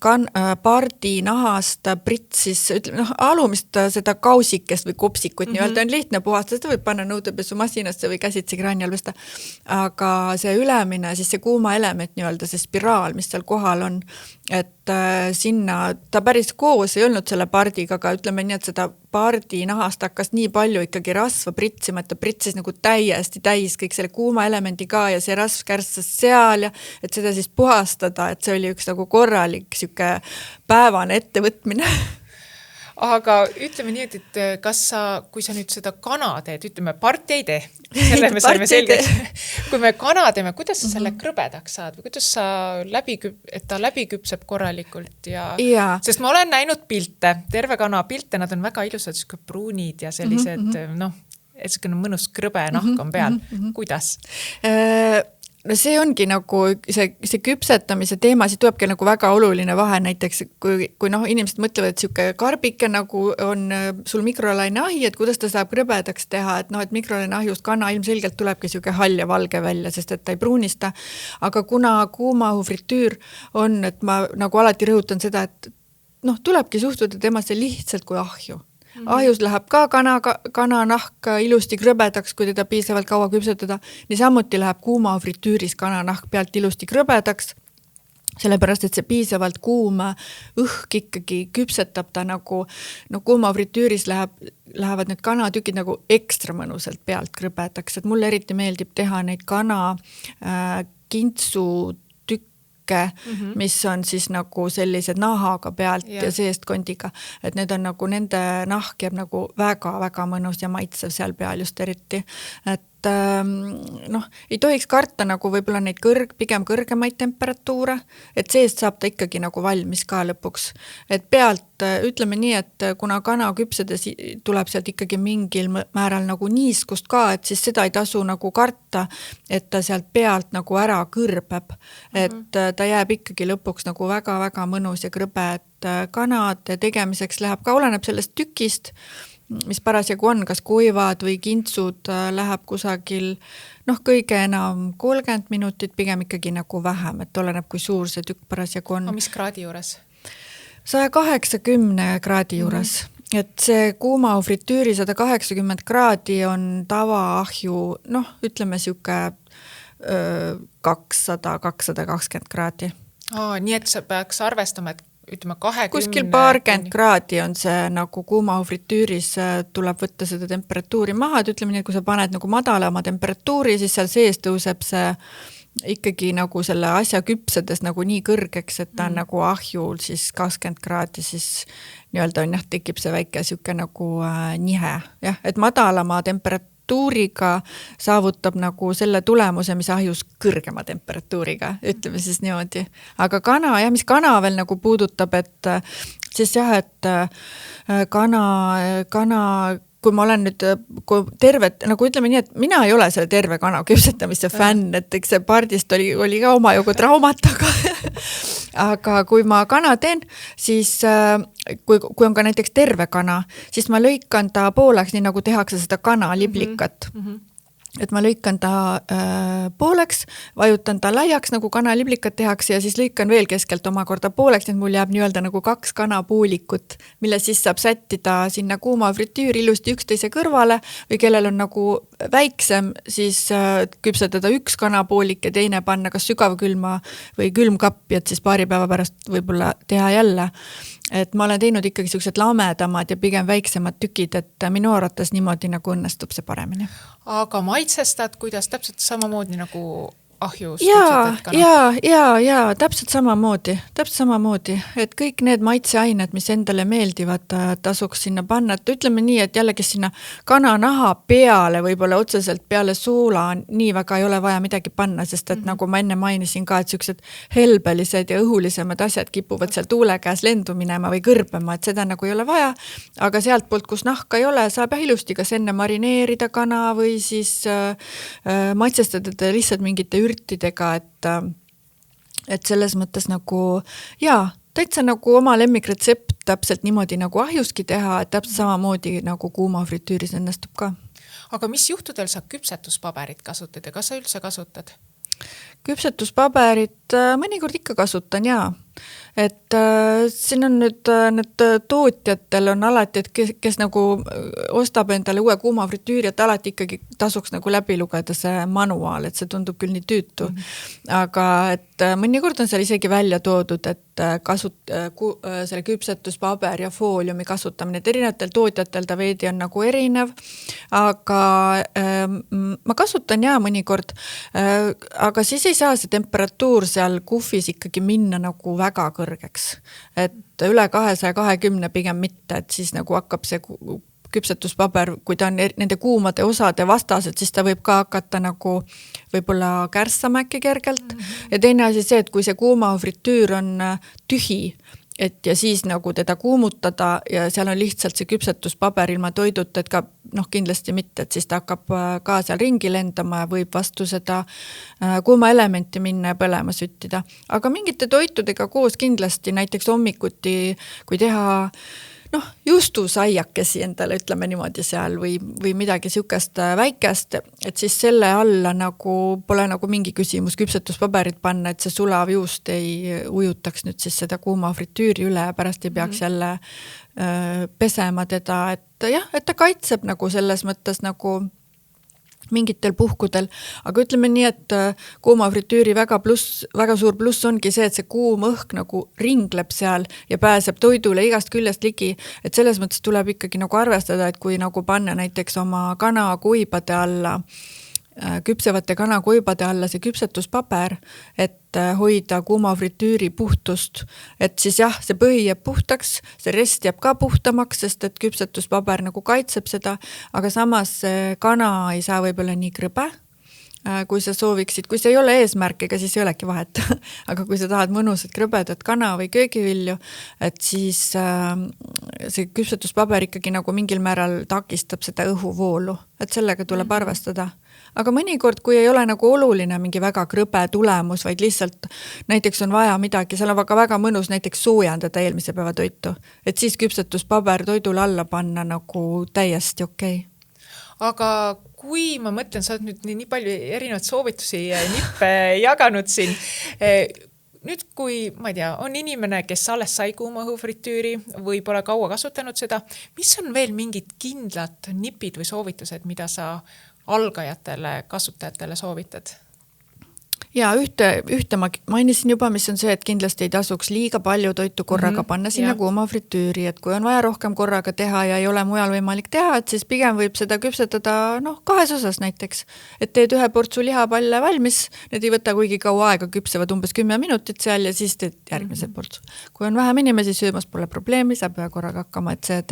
B: pardi nahast pritsis, ütleme, alumist seda kausikest või kopsikut nii-öelda on lihtne puhastada, seda võib panna nõudepesumasiinasse või käsitsi kraani all pesta. Aga see ülemine, siis see kuuma element nii-öelda, see spiraal, mis seal kohal on, et sinna ta päris koos ei olnud selle pardiga, aga ütleme nii, et seda pardi nahast hakkas nii palju ikkagi rasva pritsima, et ta pritsis nagu täiesti täis kõik selle kuuma elemendi ka ja see rasv kärssas seal ja et seda siis puhastada, et see oli üks nagu korralik siuke päevane ettevõtmine.
A: aga ütleme nii, et kas sa, kui sa nüüd seda kana teed, ütleme parti ei tee, selle me saime selgeks. Kui me kana teeme, kuidas sa selle krõbedaks saad või kuidas sa et ta läbi küpseb korralikult ja. Sest ma olen näinud pilte, terve kana pilte, nad on väga ilusad, siuke pruunid ja sellised, et mõnus krõbe nahk on peal. Kuidas?
B: No see ongi nagu see küpsetamise teema, siit tulebki nagu väga oluline vahe näiteks, kui inimesed mõtlevad, et siuke karbike nagu on sul mikrolaineahi, et kuidas ta saab krõbedaks teha, et mikrolaineahjust kana ilmselgelt tulebki siuke hall ja valge välja, sest et ta ei pruunista. Aga kuna kuumaõhu fritüür on, et ma nagu alati rõhutan seda, et tulebki suhtuda temasse lihtsalt kui ahju. Ahjus läheb ka kana nahk ilusti krõbedaks, kui teda piisavalt kaua küpsetada. Niisamuti läheb kuuma fritüüris kana nahk pealt ilusti krõbedaks, sellepärast, et see piisavalt kuum õhk ikkagi küpsetab ta nagu, kuuma fritüüris lähevad need kanatükid nagu ekstra mõnusalt pealt krõbedaks, et mulle eriti meeldib teha neid kana kintsu mis on siis nagu sellised nahaga pealt ja seest kondiga, et need on nagu nende nahk jääb nagu väga-väga mõnus ja maitsev seal peal just eriti, et ei tohiks karta nagu võib-olla neid pigem kõrgemaid temperatuure, et seest saab ta ikkagi nagu valmis ka lõpuks, et pealt ütleme nii, et kuna kana küpsedes tuleb sealt ikkagi mingil määral nagu niiskust ka, et siis seda ei tasu nagu karta, et ta sealt pealt nagu ära kõrbeb, et ta jääb ikkagi lõpuks nagu väga-väga mõnus ja krõbe, et kanade tegemiseks läheb ka, oleneb sellest tükist, mis parasjagu on, kas kuivad või kintsud läheb kusagil, kõige enam 30 minutit, pigem ikkagi nagu vähem, et oleneb, kui suur see tükk parasjagu on.
A: Mis kraadi juures?
B: 180 kraadi juures, et see kuumaõhu fritüüri 180 kraadi on tavaahju, ütleme siuke 200-220 kraadi.
A: Nii et sa peaks arvestama, et ütleme 20...
B: Kuskil 20 kraadi on see nagu kuumaõhu fritüüris tuleb võtta seda temperatuuri maha, et ütleme nii, et kui sa paned nagu madalama temperatuuri, siis seal sees tõuseb see ikkagi nagu selle asja küpsedes nagu nii kõrgeks, et ta on nagu ahjul siis 20 kraadi, siis nii-öelda on tekib see väike siuke nagu nihe, et madalama temperatuuriga saavutab nagu selle tulemuse, mis ahjus kõrgema temperatuuriga, ütleme siis niimoodi. Aga kana, mis kana veel nagu puudutab, et siis et kana, kui ma olen nüüd tervet, nagu ütleme nii, et mina ei ole selle terve kana küpsetamise fänn, et eks see pardist oli ka omajagu traumat, aga kui ma kana teen, siis kui on ka näiteks terve kana, siis ma lõikan ta pooleks, nii nagu tehakse seda kana liblikat. Et ma lõikan ta pooleks, vajutan ta laiaks, nagu kanaliblikat tehakse ja siis lõikan veel keskelt omakorda pooleks, et mul jääb nii-öelda nagu 2 kanapoolikut, mille siis saab sättida sinna kuuma fritüüri ilusti üksteise kõrvale või kellel on nagu väiksem, siis küpsetada 1 kanapoolik ja teine panna kas sügavkülma või külmkappi, et siis paari päeva pärast võib-olla teha jälle. Et ma olen teinud ikkagi siuksed lamedamad ja pigem väiksemad tükid, et minu arvates niimoodi nagu õnnestub see paremini.
A: Aga maitsestad, kuidas täpselt samamoodi nagu ahjus?
B: Ja, täpselt samamoodi, et kõik need maitseained, mis endale meeldivad, tasuks sinna panna, et ütleme nii, et jällegi sinna kananaha peale, võib-olla otseselt peale suula nii väga ei ole vaja midagi panna, sest et nagu ma enne mainisin ka, et siuksed helbelised ja õhulisemad asjad kipuvad seal tuule käes lendu minema või kõrbema, et seda nagu ei ole vaja, aga sealt poolt, kus nahka ei ole, saab ilusti kas enne marineerida kana või siis maitsestada lihtsalt mingite ürtidega, et selles mõttes nagu täitsa nagu oma lemmikretsept täpselt niimoodi nagu ahjuski teha, et täpselt samamoodi nagu kuuma fritüüris õnnestub ka.
A: Aga mis juhtudel sa küpsetuspaberit kasutad ja kas sa üldse kasutad?
B: Küpsetuspaberit mõnikord ikka kasutan, et siin on nüüd tootjatel on alati, et kes nagu ostab endale uue kuuma fritüüri, et alati ikkagi tasuks nagu läbi lugeda see manuaal, et see tundub küll nii tüütu, aga et mõnikord on seal isegi välja toodud, et selle küpsetuspaber ja fooliumi kasutamine, et erinevatel tootjatel ta veidi on nagu erinev, aga ma kasutan mõnikord, aga siis ei saa see temperatuur seal kuhvis ikkagi minna nagu väga kõrgeks, et üle 220 pigem mitte, et siis nagu hakkab see küpsetuspaber, kui ta on nende kuumade osade vastased, siis ta võib ka hakata nagu võib-olla kärssama äkki kergelt. Ja teine asi see, et kui see kuuma fritüür on tühi, ja siis nagu teda kuumutada ja seal on lihtsalt see küpsetuspaber ilma toiduta, et ka kindlasti mitte, et siis ta hakkab ka seal ringi lendama ja võib vastu seda kuuma elementi minna ja põlema süttida. Aga mingite toitudega koos kindlasti, näiteks hommikuti, kui teha justusaiakesi endale, ütleme niimoodi seal või midagi sihukest väikest, et siis selle alla nagu pole nagu mingi küsimus küpsetuspaberit panna, et see sulav juust ei ujutaks nüüd siis seda kuuma fritüüri üle ja pärast ei peaks jälle pesema teda, et ta kaitseb nagu selles mõttes nagu mingitel puhkudel, aga ütleme nii, et kuuma fritüüri väga suur pluss ongi see, et see kuum õhk nagu ringleb seal ja pääseb toidule igast küljest ligi, et selles mõttes tuleb ikkagi nagu arvestada, et kui nagu panna näiteks oma kanakuibade alla, küpsevate kanakuibade alla see küpsetuspaber, et hoida kuuma fritüüri puhtust, et siis see põhi jääb puhtaks, see rest jääb ka puhtamaks, sest et küpsetuspaber nagu kaitseb seda, aga samas kana ei saa võib-olla nii krõbe, kui sa sooviksid, kui see ei ole eesmärk, ega siis ei olegi vahet, aga kui sa tahad mõnusat krõbedat kana või köögivilju, et siis see küpsetuspaber ikkagi nagu mingil määral takistab seda õhuvoolu, et sellega tuleb arvestada. Aga mõnikord, kui ei ole nagu oluline mingi väga krõbe tulemus, vaid lihtsalt näiteks on vaja midagi, seal on väga mõnus näiteks soojandada eelmise päeva toitu, et siis küpsetuspaber toidule alla panna nagu täiesti okei.
A: Aga kui ma mõtlen, sa oled nüüd nii palju erinevaid soovitusi ja nippe jaganud siin, nüüd kui, ma ei tea, on inimene, kes alles sai kuuma õhufritüüri või pole kaua kasutanud seda, mis on veel mingid kindlad nipid või soovitused, mida sa algajatele, kasutajatele soovitad?
B: Ja ühte ma mainisin juba, mis on see, et kindlasti ei tasuks liiga palju toitu korraga panna sinna kuuma fritüüri, et kui on vaja rohkem korraga teha ja ei ole mujal võimalik teha, et siis pigem võib seda küpsetada kahes osas näiteks, et teed ühe portsu lihapalle valmis, need ei võta kuigi kaua aega, küpsevad umbes 10 minutit seal ja siis teed järgmise portsu. Kui on vähem inimesi söömas, pole probleemi, saab ühe korraga hakkama, et see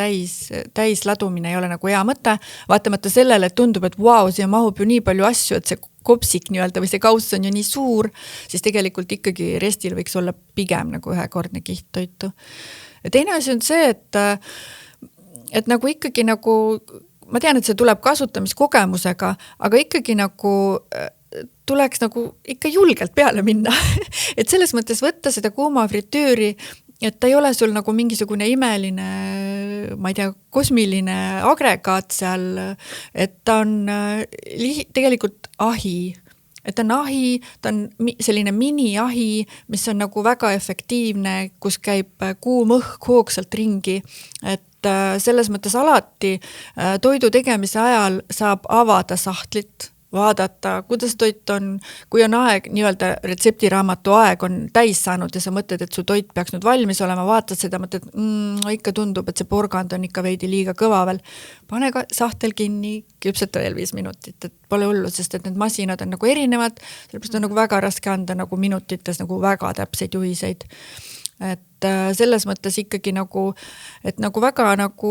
B: täis ladumine ei ole nagu hea mõte, vaatamata sellele, et tundub, et siia mahub ju nii palju asju, et see kopsik nii-öelda või see kauss on ju nii suur, siis tegelikult ikkagi restil võiks olla pigem nagu ühekordne kiht toitu. Ja teine asi on see, et nagu ikkagi nagu, ma tean, et see tuleb kasutamiskogemusega, aga ikkagi nagu tuleks nagu ikka julgelt peale minna. Et selles mõttes võtta seda kuuma fritüüri, et ta ei ole sul nagu mingisugune imeline, ma ei tea, kosmiline agregaat seal, et ta on tegelikult ahi, et ta on ahi, ta on selline mini-ahi, mis on nagu väga efektiivne, kus käib kuum õhk hoogsalt ringi, et selles mõttes alati toidu tegemise ajal saab avada sahtlit, vaadata, kuidas toit on, kui on aeg, nii-öelda retseptiraamatu aeg on täis saanud ja sa mõtled, et su toit peaks nüüd valmis olema, vaatad seda, mõtled, ikka tundub, et see porgand on ikka veidi liiga kõva veel. Pane ka sahtel kinni, küpseta veel 5 minutit, et pole hullu, sest et need masinad on nagu erinevad, sellepärast on nagu väga raske anda nagu minutites nagu väga täpseid juhiseid. Et selles mõttes ikkagi nagu, et nagu väga nagu,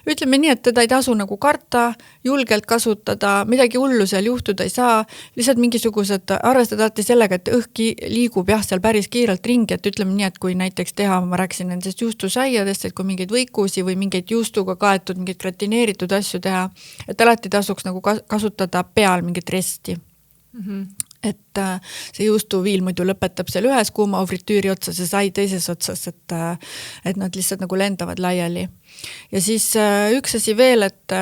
B: ütleme nii, et teda ei tasu nagu karta, julgelt kasutada, midagi hullu seal juhtuda ei saa, lihtsalt mingisugused arvestada alati sellega, et õhk liigub seal päris kiirelt ringi, et ütleme nii, et kui näiteks teha, ma rääkisin nendest juustusaiadest, et kui mingeid võikusi või mingeid juustuga kaetud, mingeid gratineeritud asju teha, et alati tasuks nagu kasutada peal mingit resti. Et see juustuviil muidu lõpetab seal ühes kuuma fritüüri otsas ja sai teises otsas, et nad lihtsalt nagu lendavad laiali. Ja siis üks asi veel, et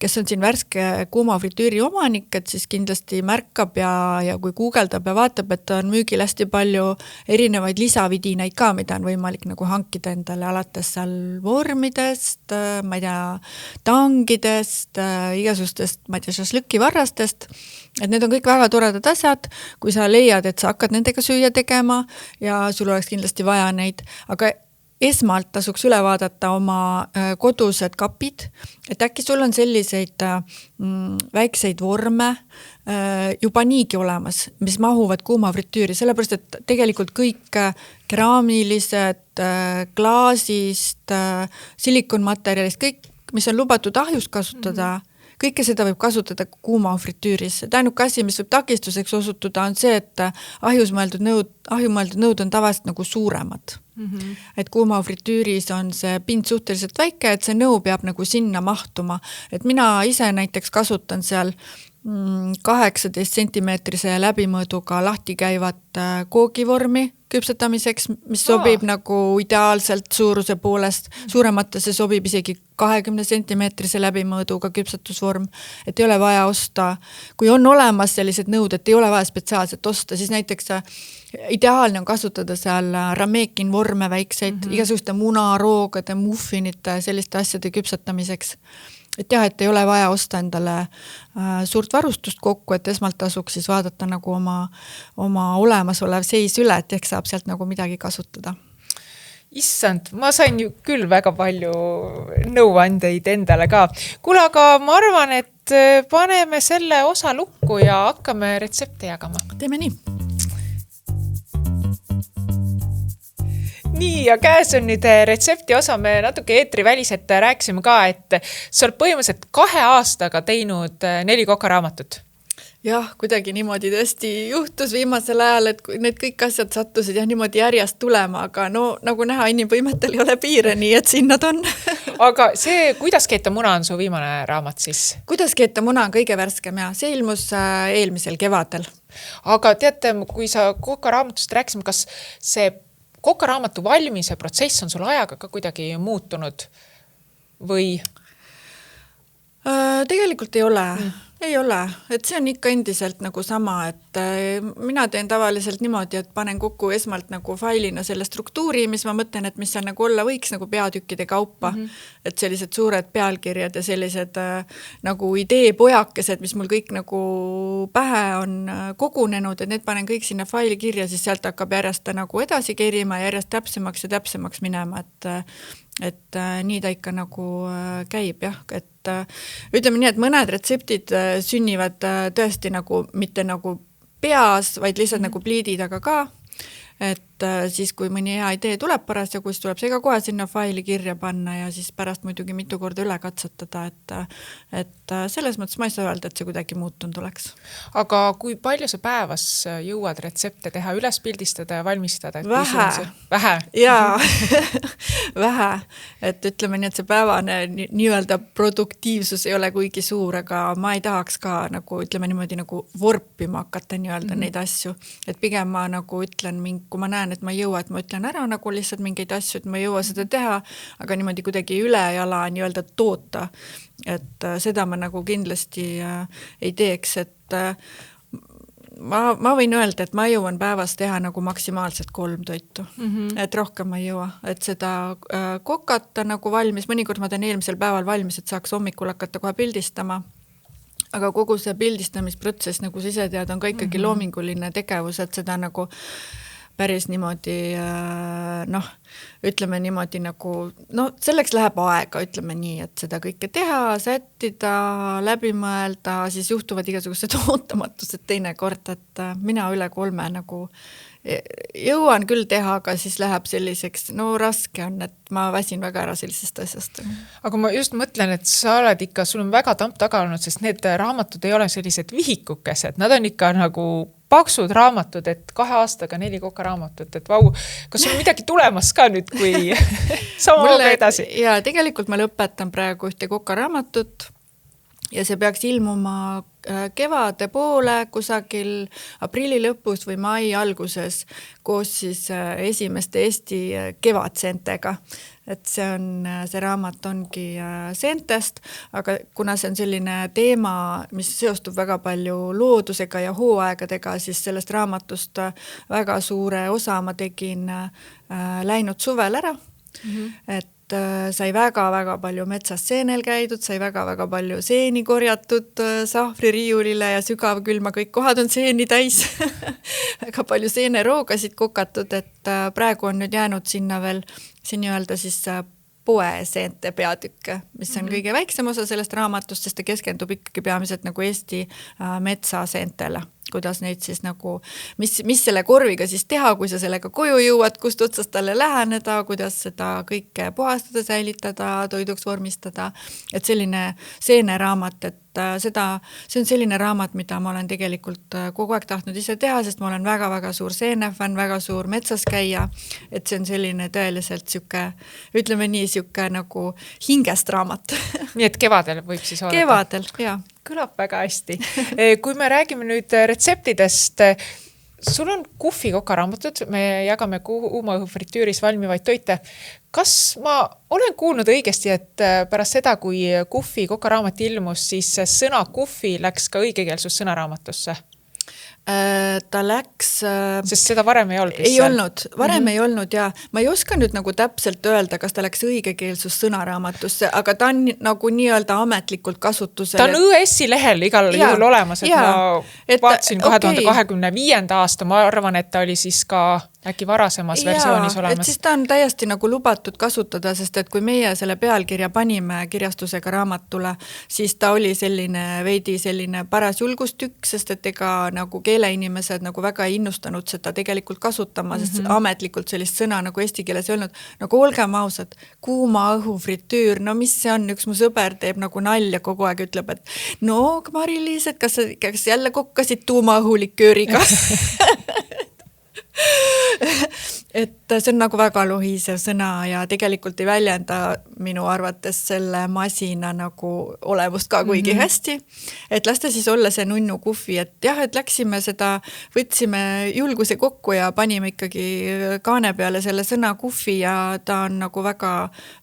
B: kes on siin värske kuuma fritüüri omanik, et siis kindlasti märkab ja kui guugeldab ja vaatab, et on müügil hästi palju erinevaid lisavidinaid ka, mida on võimalik nagu hankida endale alates seal vormidest, ma ei tea, tangidest, igasustest, ma ei tea, šašlõki varrastest, et need on kõik väga toredad asjad, kui sa leiad, et sa hakkad nendega süüa tegema ja sul oleks kindlasti vaja neid, aga esmalt tasuks üle vaadata oma kodused kapid, et äkki sul on selliseid väikseid vorme juba niigi olemas, mis mahuvad kuumafritüüri, sellepärast, et tegelikult kõik keraamilised, klaasist, silikonmaterjalist, kõik, mis on lubatud ahjus kasutada, kõike seda võib kasutada kuumafritüüris. Ainuke asi, mis võib takistuseks osutuda, on see, et ahju mõeldud nõud on tavaliselt nagu suuremad. Et kuumafritüüris on see pind suhteliselt väike, et see nõu peab nagu sinna mahtuma. Et mina ise näiteks kasutan seal 18 sentimeetrise läbimõõduga lahti käivat koogivormi küpsetamiseks, mis sobib nagu ideaalselt suuruse poolest. Suurematesse sobib isegi 20 sentimeetrise läbimõõduga küpsetusvorm, et ei ole vaja osta. Kui on olemas sellised nõud, et ei ole vaja spetsiaalselt osta, siis näiteks ideaalne on kasutada seal ramekin vorme väikseid, igasuguste munaroogade, muffinite, selliste asjade küpsetamiseks. Et jah, et ei ole vaja osta endale suurt varustust kokku, et esmalt tasuks siis vaadata nagu oma olemasolev seis üle, et ehk saab sealt nagu midagi kasutada.
A: Issand, ma sain ju küll väga palju nõuandeid endale ka. Kuule, aga ma arvan, et paneme selle osa lukku ja hakkame retsepte jagama.
B: Teeme nii.
A: Nii, ja käes on nüüd retsepti osa, me natuke eetriväliselt rääkisime ka, et sa oled põhimõtteliselt 2 aastaga teinud 4 kokaraamatut.
B: Jah, kuidagi niimoodi tõesti juhtus viimasel ajal, et need kõik asjad sattusid niimoodi järjest tulema, aga no nagu näha, inimvõimetel ei ole piire, nii et siin nad on.
A: Aga see, kuidas keeta muna on su viimane raamat siis?
B: Kuidas keeta muna on kõige värskem ja see ilmus eelmisel kevadel.
A: Aga teate, kui sa kokaraamatust rääkisime, kas see kokaraamatu valmise protsess on sul ajaga ka kuidagi muutunud või?
B: Tegelikult ei ole. Ei ole, et see on ikka endiselt nagu sama, et mina teen tavaliselt niimoodi, et panen kokku esmalt nagu failina selle struktuuri, mis ma mõtlen, et mis seal nagu olla võiks nagu peatükkide kaupa, et sellised suured pealkirjad ja sellised nagu ideepojakesed, mis mul kõik nagu pähe on kogunenud, et need panen kõik sinna faili kirja, siis sealt hakkab järjest nagu edasi kerima ja järjest täpsemaks minema, et nii ta ikka nagu käib, jah, et ütleme nii, et mõned retseptid sünnivad tõesti nagu mitte nagu peas, vaid lihtsalt nagu pliidi taga ka, et siis kui mõni hea idee tuleb parasjagu, siis tuleb see ka kohe sinna faili kirja panna ja siis pärast muidugi mitu korda üle katsetada, et selles mõttes ma ei saa öelda, et see kuidagi muutunud oleks.
A: Aga kui palju sa päevas jõuad retsepte teha, üles pildistada ja valmistada?
B: Vähe. Jaa, vähe. Et ütleme nii, et see päevane nii-öelda produktiivsus ei ole kuigi suur, aga ma ei tahaks ka nagu, ütleme niimoodi nagu vorpima hakata nii-öelda neid asju. Et pigem ma nagu ütlen, kui ma näen, et ma ei jõua, et ma ütlen ära nagu lihtsalt mingeid asju, et ma ei jõua seda teha, aga niimoodi kuidagi ülejala nii-öelda toota. Et seda ma nagu kindlasti ei teeks, et ma võin öelda, et ma jõuan päevas teha nagu maksimaalselt 3 toitu, et rohkem ma ei jõua, et seda kokata nagu valmis, mõnikord ma teen eelmisel päeval valmis, et saaks hommikul hakata kohe pildistama, aga kogu see pildistamisprotsess, nagu sa ise tead, on ka ikkagi loominguline tegevus, et seda nagu päris niimoodi, ütleme niimoodi nagu, selleks läheb aega, ütleme nii, et seda kõike teha, sättida, läbi mõelda, siis juhtuvad igasugused ootamatused teinekord, et mina üle 3 nagu jõuan küll teha, aga siis läheb selliseks, raske on, et ma väsin väga ära sellisest asjast.
A: Aga ma just mõtlen, et sa oled ikka, sul on väga tamp taga olnud, sest need raamatud ei ole sellised vihikukesed, nad on ikka nagu paksud raamatud, et 2 aastaga 4 kokaraamatut, et vau, kas sul on midagi tulemas ka nüüd, kui samaga edasi?
B: Ja tegelikult ma lõpetan praegu ühte kokaraamatut ja see peaks ilmuma kevade poole kusagil aprilli lõpus või mai alguses koos siis esimeste Eesti kevadseentega. Et see raamat ongi seentest, aga kuna see on selline teema, mis seostub väga palju loodusega ja hooaegadega, siis sellest raamatust väga suure osa ma tegin läinud suvel ära. Et sai väga-väga palju metsas seenel käidud, sai väga-väga palju seeni korjatud sahvririiulile ja sügavkülma, kõik kohad on seeni täis väga palju seeneroogasid kokatud, et praegu on nüüd jäänud sinna veel siin öelda siis poeseente peatükke, mis on kõige väiksem osa sellest raamatust, sest ta keskendub ikkagi peamiselt nagu Eesti metsaseentele. Kuidas neid siis nagu, mis selle korviga siis teha, kui sa sellega koju jõuad, kust otsast talle läheneda, kuidas seda kõike puhastada, säilitada, toiduks vormistada. Et selline seeneraamat, et see on selline raamat, mida ma olen tegelikult kogu aeg tahtnud ise teha, sest ma olen väga-väga suur seenefänn, väga suur metsas käia, et see on selline tõeliselt siuke, ütleme nii, siuke nagu hingest raamat.
A: Nii et kevadel võib siis oodata?
B: Kevadel, jaa.
A: Kõlab väga hästi. Kui me räägime nüüd retseptidest, sul on Kuhvi kokaraamatud, me jagame kuuma fritüüris valmivaid toite. Kas ma olen kuulnud õigesti, et pärast seda, kui Kuhvi kokaraamat ilmus, siis sõna Kuhvi läks ka õigekeelsus sõnaraamatusse? Ta läks... Sest seda varem ei olnud?
B: Ei olnud, varem ei olnud ja ma ei oska nüüd nagu täpselt öelda, kas ta läks õigekeelsus sõnaraamatusse, aga ta on nagu nii-öelda ametlikult kasutusel.
A: Ta on ÜS-i lehel igal juhul olemas, et ma vaatasin 2025. aasta, ma arvan, et ta oli siis ka äkki varasemas versioonis olemas.
B: Et siis ta on täiesti nagu lubatud kasutada, sest et kui meie selle pealkirja panime kirjastusega raamatule, siis ta oli selline veidi selline paras julgustükk, sest et ega nagu keeleinimesed nagu väga ei innustanud seda tegelikult kasutama, sest ametlikult sellist sõna nagu eesti keeles ei olnud. Nagu olgem ausad, kuuma õhu fritüür, no mis see on, üks mu sõber teeb nagu nalja kogu aeg, ütleb, et no Mari-Liis, et kas jälle kokkasid tuuma õhulikööriga? Et see on nagu väga lohisev sõna ja tegelikult ei väljenda minu arvates selle masina nagu olemust ka kuigi hästi. Et lasta siis olla see nunnu Kuhvi, et jah, et läksime seda, võtsime julguse kokku ja panime ikkagi kaane peale selle sõna Kuhvi ja ta on nagu väga,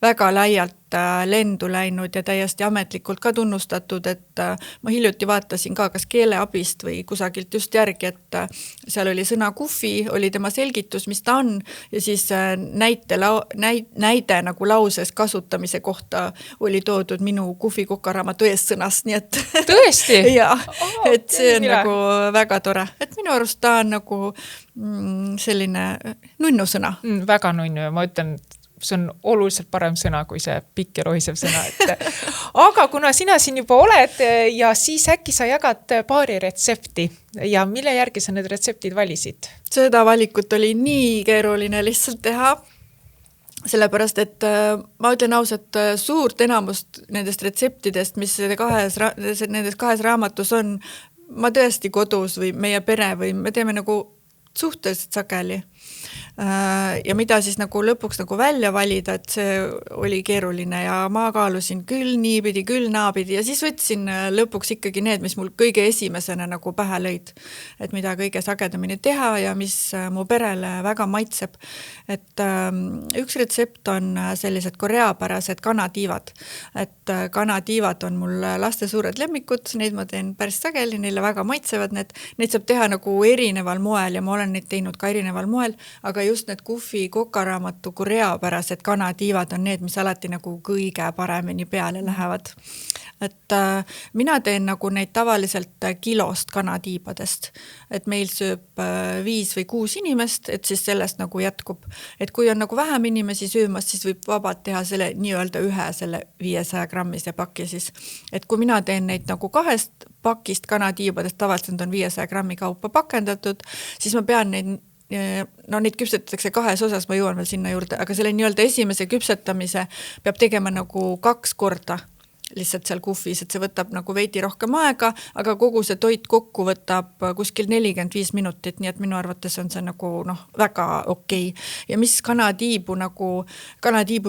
B: väga laialt lendu läinud ja täiesti ametlikult ka tunnustatud, et ma hiljuti vaatasin ka kas keeleabist või kusagilt just järgi, et seal oli sõna Kuhvi, oli tema selgitus, mis ta on ja siis näide nagu lauses kasutamise kohta oli toodud minu Kuhvi kokaraamatu eessõnast, nii et
A: tõesti?
B: ja, et see on nagu väga tore, et minu arust ta on nagu selline nunnu sõna.
A: Väga nunnu ja ma ütlen, see on oluliselt parem sõna kui see pikk ja lohisev sõna. Aga kuna sina siin juba oled ja siis äkki sa jagad paari retsepti ja mille järgi sa need retseptid valisid?
B: Seda valikut oli nii keeruline lihtsalt teha, sellepärast, et ma ütlen ausalt, suurt enamust nendest retseptidest, mis nendes kahes raamatus on, ma tõesti kodus või meie pere või me teeme nagu suhteliselt sageli. Ja mida siis nagu lõpuks nagu välja valida, et see oli keeruline ja ma kaalusin küll niipidi, küll naapidi ja siis võtsin lõpuks ikkagi need, mis mul kõige esimesena nagu pähe lõid, et mida kõige sagedamini teha ja mis mu perele väga maitseb. Et üks retsept on sellised koreapärased kanatiivad, et kanatiivad on mul laste suured lemmikud, neid ma teen päris sageli, neile väga maitsevad need saab teha nagu erineval moel ja ma olen neid teinud ka erineval moel, aga just need Kuhvi kokaraamatu koreapärased kanatiivad on need, mis alati nagu kõige paremini peale lähevad. Et mina teen nagu neid tavaliselt kilost kanatiibadest, et meil sööb 5 või 6 inimest, et siis sellest nagu jätkub. Et kui on nagu vähem inimesi söömas, siis võib vabalt teha selle nii-öelda ühe selle 500 grammise paki siis. Et kui mina teen neid nagu 2 pakist kanatiibadest, tavaliselt on 500 grammi kaupa pakendatud, siis ma pean neid neid küpsetatakse 2 osas, ma jõuan veel sinna juurde, aga selle nii-öelda esimese küpsetamise peab tegema nagu 2 korda lihtsalt seal Kuhvis, et see võtab nagu veidi rohkem aega, aga kogu see toit kokku võtab kuskil 45 minutit, nii et minu arvates on see nagu väga okei. Ja mis kanatiibu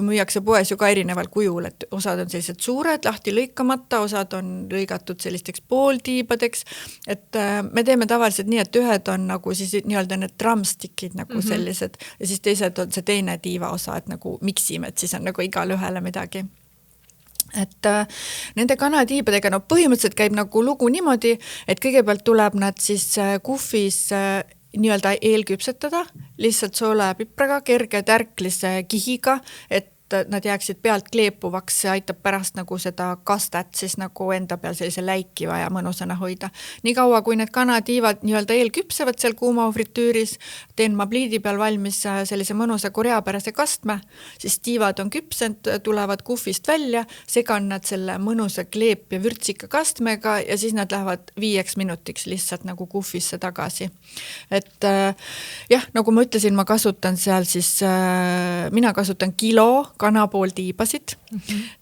B: müüakse poes ju ka erineval kujul, et osad on sellised suured, lahti lõikamata, osad on lõigatud sellisteks pooltiibadeks, et me teeme tavaliselt nii, et ühed on nagu siis nii-öelda need drumstickid nagu sellised ja siis teised on see teine tiiva osa, et nagu miksime, et siis on nagu igal ühele midagi. Et nende kanatiibadega põhimõtteliselt käib nagu lugu niimoodi, et kõigepealt tuleb nad siis Kuhvis nii-öelda eelküpsetada, lihtsalt soole ja pipraga, kerge tärklise kihiga, et nad jääksid pealt kleepuvaks, see aitab pärast nagu seda kastet siis nagu enda peal sellise läikiva ja mõnusana hoida. Nii kaua, kui need kanatiivad nii-öelda eelküpsevad seal kuuma fritüüris, teen ma pliidi peal valmis sellise mõnusa koreapärase kastme, siis tiivad on küpsend, tulevad kuhvist välja, segan nad selle mõnusa kleep ja vürtsika kastmega ja siis nad lähevad 5 minutiks lihtsalt nagu kuhvisse tagasi. Et jah, nagu ma ütlesin, ma kasutan seal siis, mina kasutan kilo kanapooltiibasid,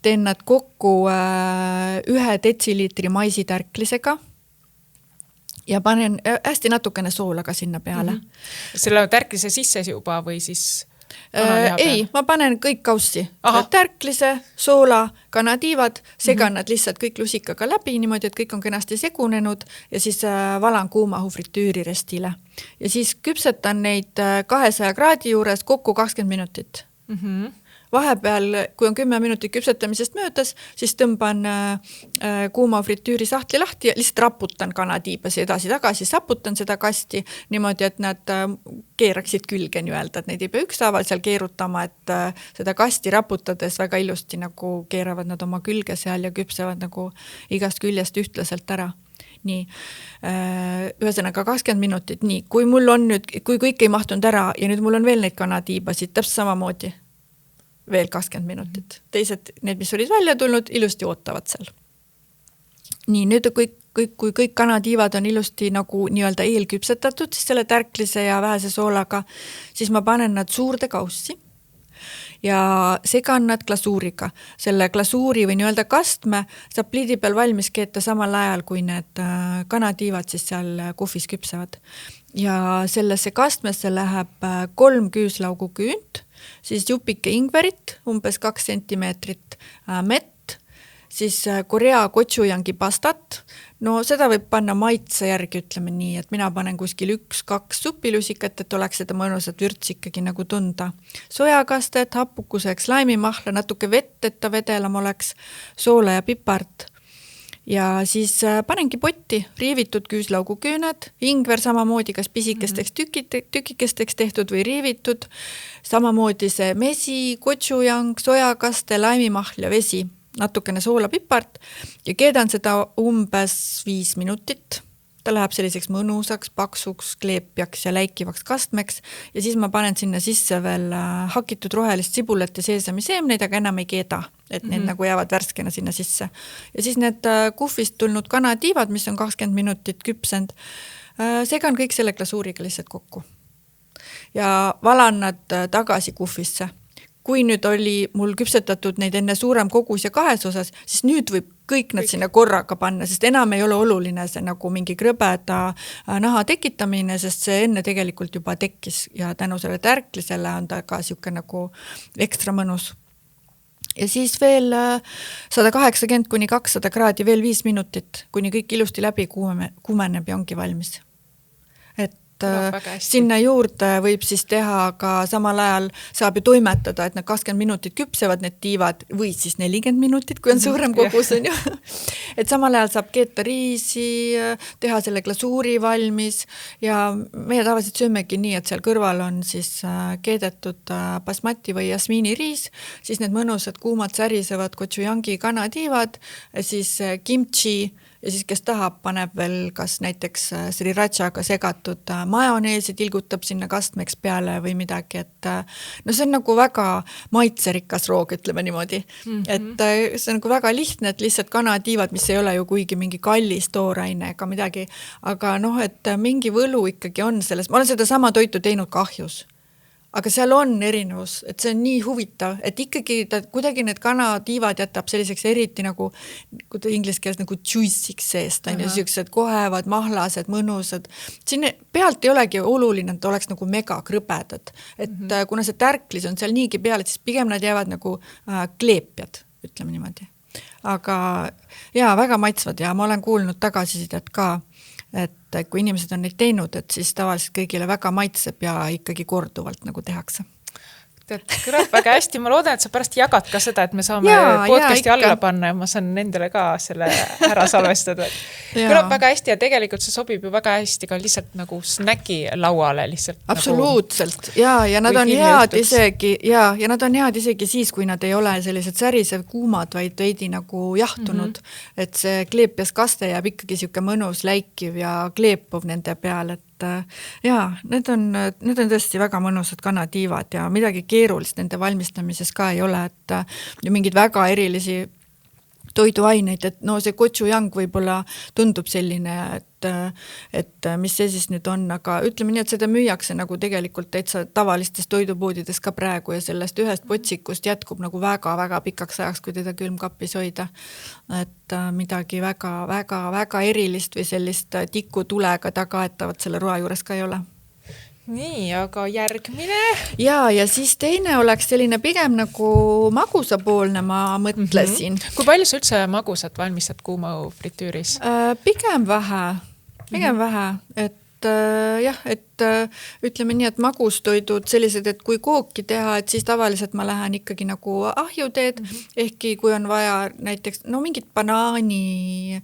B: teen nad kokku 1 detsiliitri maisitärklisega ja panen hästi natukene soola ka sinna peale.
A: Selle tärklise sisse juba või siis?
B: Ei, ma panen kõik kaussi. Tärklise, soola, kanatiivad, segan nad lihtsalt kõik lusikaga läbi niimoodi, et kõik on kenasti segunenud ja siis valan kuuma fritüüri restile. Ja siis küpsetan neid 200 kraadi juures kokku 20 minutit. Vahepeal, kui on 10 minutit küpsetamisest möödas, siis tõmban kuuma fritüüri sahtli lahti ja lihtsalt raputan kanatiibasi edasi-tagasi, saputan seda kasti niimoodi, et nad keeraksid külge nii-öelda, et neid ei pea ükshaaval seal keerutama, et seda kasti raputades väga ilusti nagu keeravad nad oma külge seal ja küpsevad nagu igast küljest ühtlaselt ära. Nii, ühesõnaga 20 minutit, nii, kui mul on nüüd, kui kõik ei mahtunud ära ja nüüd mul on veel neid kanatiibasid, täpselt samamoodi veel 20 minutit. Teised, need, mis olid välja tulnud, ilusti ootavad seal. Nii, nüüd kui kõik kanatiivad on ilusti nagu nii-öelda eelküpsetatud, siis selle tärklise ja vähese soolaga, siis ma panen nad suurde kaussi ja segan nad glasuuriga. Selle glasuuri või nii-öelda kastme saab pliidi peal valmis keeta samal ajal, kui need kanatiivad siis seal kuhvis küpsevad. Ja sellesse kastmesse läheb 3 küüslaugu küünt, siis jupike ingverit, umbes 2 sentimeetrit mett, siis korea gochujangi pastat. No seda võib panna maitse järgi, ütleme nii, et mina panen kuskil 1-2 supilusikat, et oleks seda mõnusat vürts ikkagi nagu tunda. Sojakastet, happukuseks laimimahla, natuke vett, et ta vedelam oleks, soola ja pipart. Ja siis panengi potti riivitud küüslaugu küüned, ingver samamoodi kas pisikesteks tükikesteks tehtud või riivitud, samamoodi see mesi, gochujang, sojakaste, laimimahl ja vesi, natukene soola, pipart ja keedan seda umbes 5 minutit. Ta läheb selliseks mõnusaks, paksuks, kleepjaks ja läikivaks kastmeks ja siis ma panen sinna sisse veel hakitud rohelist sibulat ja seesamiseemneid, aga enam ei keeda, et need nagu jäävad värskena sinna sisse. Ja siis need kuhvist tulnud kanatiivad, mis on 20 minutit küpsend, segan kõik selle glasuuriga lihtsalt kokku. Ja valan nad tagasi kuhvisse. Kui nüüd oli mul küpsetatud neid enne suurem kogus ja 2 osas, siis nüüd võib kõik nad sinna korraga panna, sest enam ei ole oluline see nagu mingi krõbeda naha tekitamine, sest see enne tegelikult juba tekkis ja tänu selle tärklisele on ta ka siuke nagu ekstra mõnus. Ja siis veel 180–200 kraadi veel 5 minutit, kuni kõik ilusti läbi kuumeneb ja ongi valmis. Sinna juurde võib siis teha ka samal ajal saab ju toimetada, et nad 20 minutit küpsevad need tiivad või siis 40 minutit, kui on suurem kogus on ju. Et samal ajal saab keeta riisi, teha selle glasuuri valmis ja meie tavaliselt söömegi nii, et seal kõrval on siis keedetud basmati või jasmiini riis, siis need mõnusad kuumad särisevad gochujangi kanatiivad, siis kimchi ja siis kes tahab, paneb veel kas näiteks srirachaga segatud majoneesi, tilgutab sinna kastmeks peale või midagi, et no see on nagu väga maitserikas roog, ütleme niimoodi. Et see on nagu väga lihtne, et lihtsalt kanatiivad, mis ei ole ju kuigi mingi kallis tooraine ega midagi, aga noh, et mingi võlu ikkagi on selles. Ma olen seda sama toitu teinud kahjus. Aga seal on erinevus, et see on nii huvitav, et ikkagi ta kuidagi need kanatiivad jätab selliseks eriti nagu, kui ta inglise keeles nagu juice'iks seest, on ju sellised kohevad, mahlased, mõnusad. Siin pealt ei olegi oluline, et oleks nagu mega krõbedad. Et kuna see tärklis on seal niigi peal, et siis pigem nad jäävad nagu kleepjad, ütleme niimoodi. Aga jaa, väga maitsvad ja ma olen kuulnud tagasisidet ka, et kui inimesed on neid teinud, et siis tavaliselt kõigile väga maitseb ja ikkagi korduvalt nagu tehakse.
A: kõlab väga hästi, ma loodan, et sa pärast jagad ka seda, et me saame podcasti alla panna ja ma saan nendele ka selle ära salvestada. Kõlab väga hästi ja tegelikult see sobib ju väga hästi ka lihtsalt nagu snäki lauale lihtsalt.
B: Absoluutselt ja nad on head isegi ja nad on head isegi siis, kui nad ei ole sellised särisev kuumad, vaid veidi nagu jahtunud, et see kleepjas kaste jääb ikkagi siuke mõnus läikiv ja kleepuv nende peal, et need on tõesti väga mõnusad kanatiivad ja midagi keerulist nende valmistamises ka ei ole, et mingid väga erilisi toiduaineid, et no see gochujang võib-olla tundub selline, et mis see siis nüüd on, aga ütleme nii, et seda müüakse nagu tegelikult täitsa tavalistes toidupoodides ka praegu ja sellest ühest potsikust jätkub nagu väga-väga pikaks ajaks, kui teda külmkapis hoida. Et midagi väga-väga erilist või sellist tikutulega tagaetavat selle roa juures ka ei ole.
A: Nii, aga järgmine?
B: Ja siis teine oleks selline pigem nagu magusapoolne, ma mõtlesin.
A: Kui palju sa üldse magusat valmistad kuuma fritüüris?
B: Pigem vähe, et ütleme nii, et magustoidud sellised, et kui kooki teha, et siis tavaliselt ma lähen ikkagi nagu ahjuteed, ehkki kui on vaja näiteks mingit banaani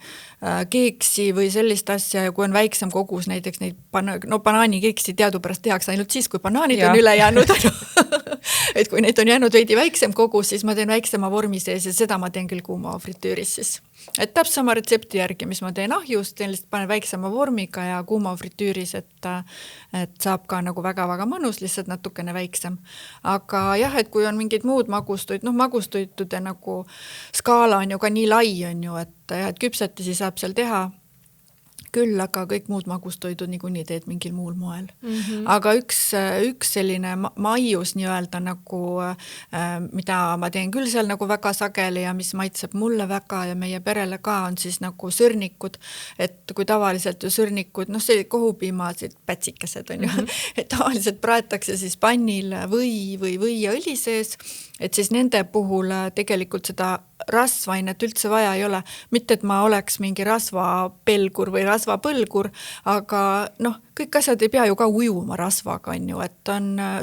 B: keeksi või sellist asja ja kui on väiksem kogus näiteks neid banaanikeeksi teadupärast tehakse ainult siis, kui banaanid on üle jäänud. Et kui neid on jäänud veidi väiksem kogus, siis ma teen väiksema vormi sees ja seda ma teen küll kuuma fritüüris siis. Et täpselt sama retsepti järgi, mis ma teen ahjus, teen lihtsalt panen väiksema vormiga ja kuuma fritüüris, et saab ka nagu väga-väga mõnus, lihtsalt natukene väiksem. Aga jah, et kui on mingid muud magustoitude nagu skaala on ju ka nii lai on ju, et küpsetisi saab seal teha küll, aga kõik muud magustoidud niikuinii teed mingil muul moel. Aga üks selline maius nii-öelda nagu, mida ma teen küll seal nagu väga sageli ja mis maitseb mulle väga ja meie perele ka on siis nagu sõrnikud, et kui tavaliselt ju sõrnikud, see kohupiimasid pätsikesed on ju, et tavaliselt praetakse siis pannil või ja õli sees, et siis nende puhul tegelikult seda rasvainet üldse vaja ei ole. Mitte, et ma oleks mingi rasvapelgur või rasvapõlgur, aga kõik asjad ei pea ju ka ujuma rasvaga, on ju, et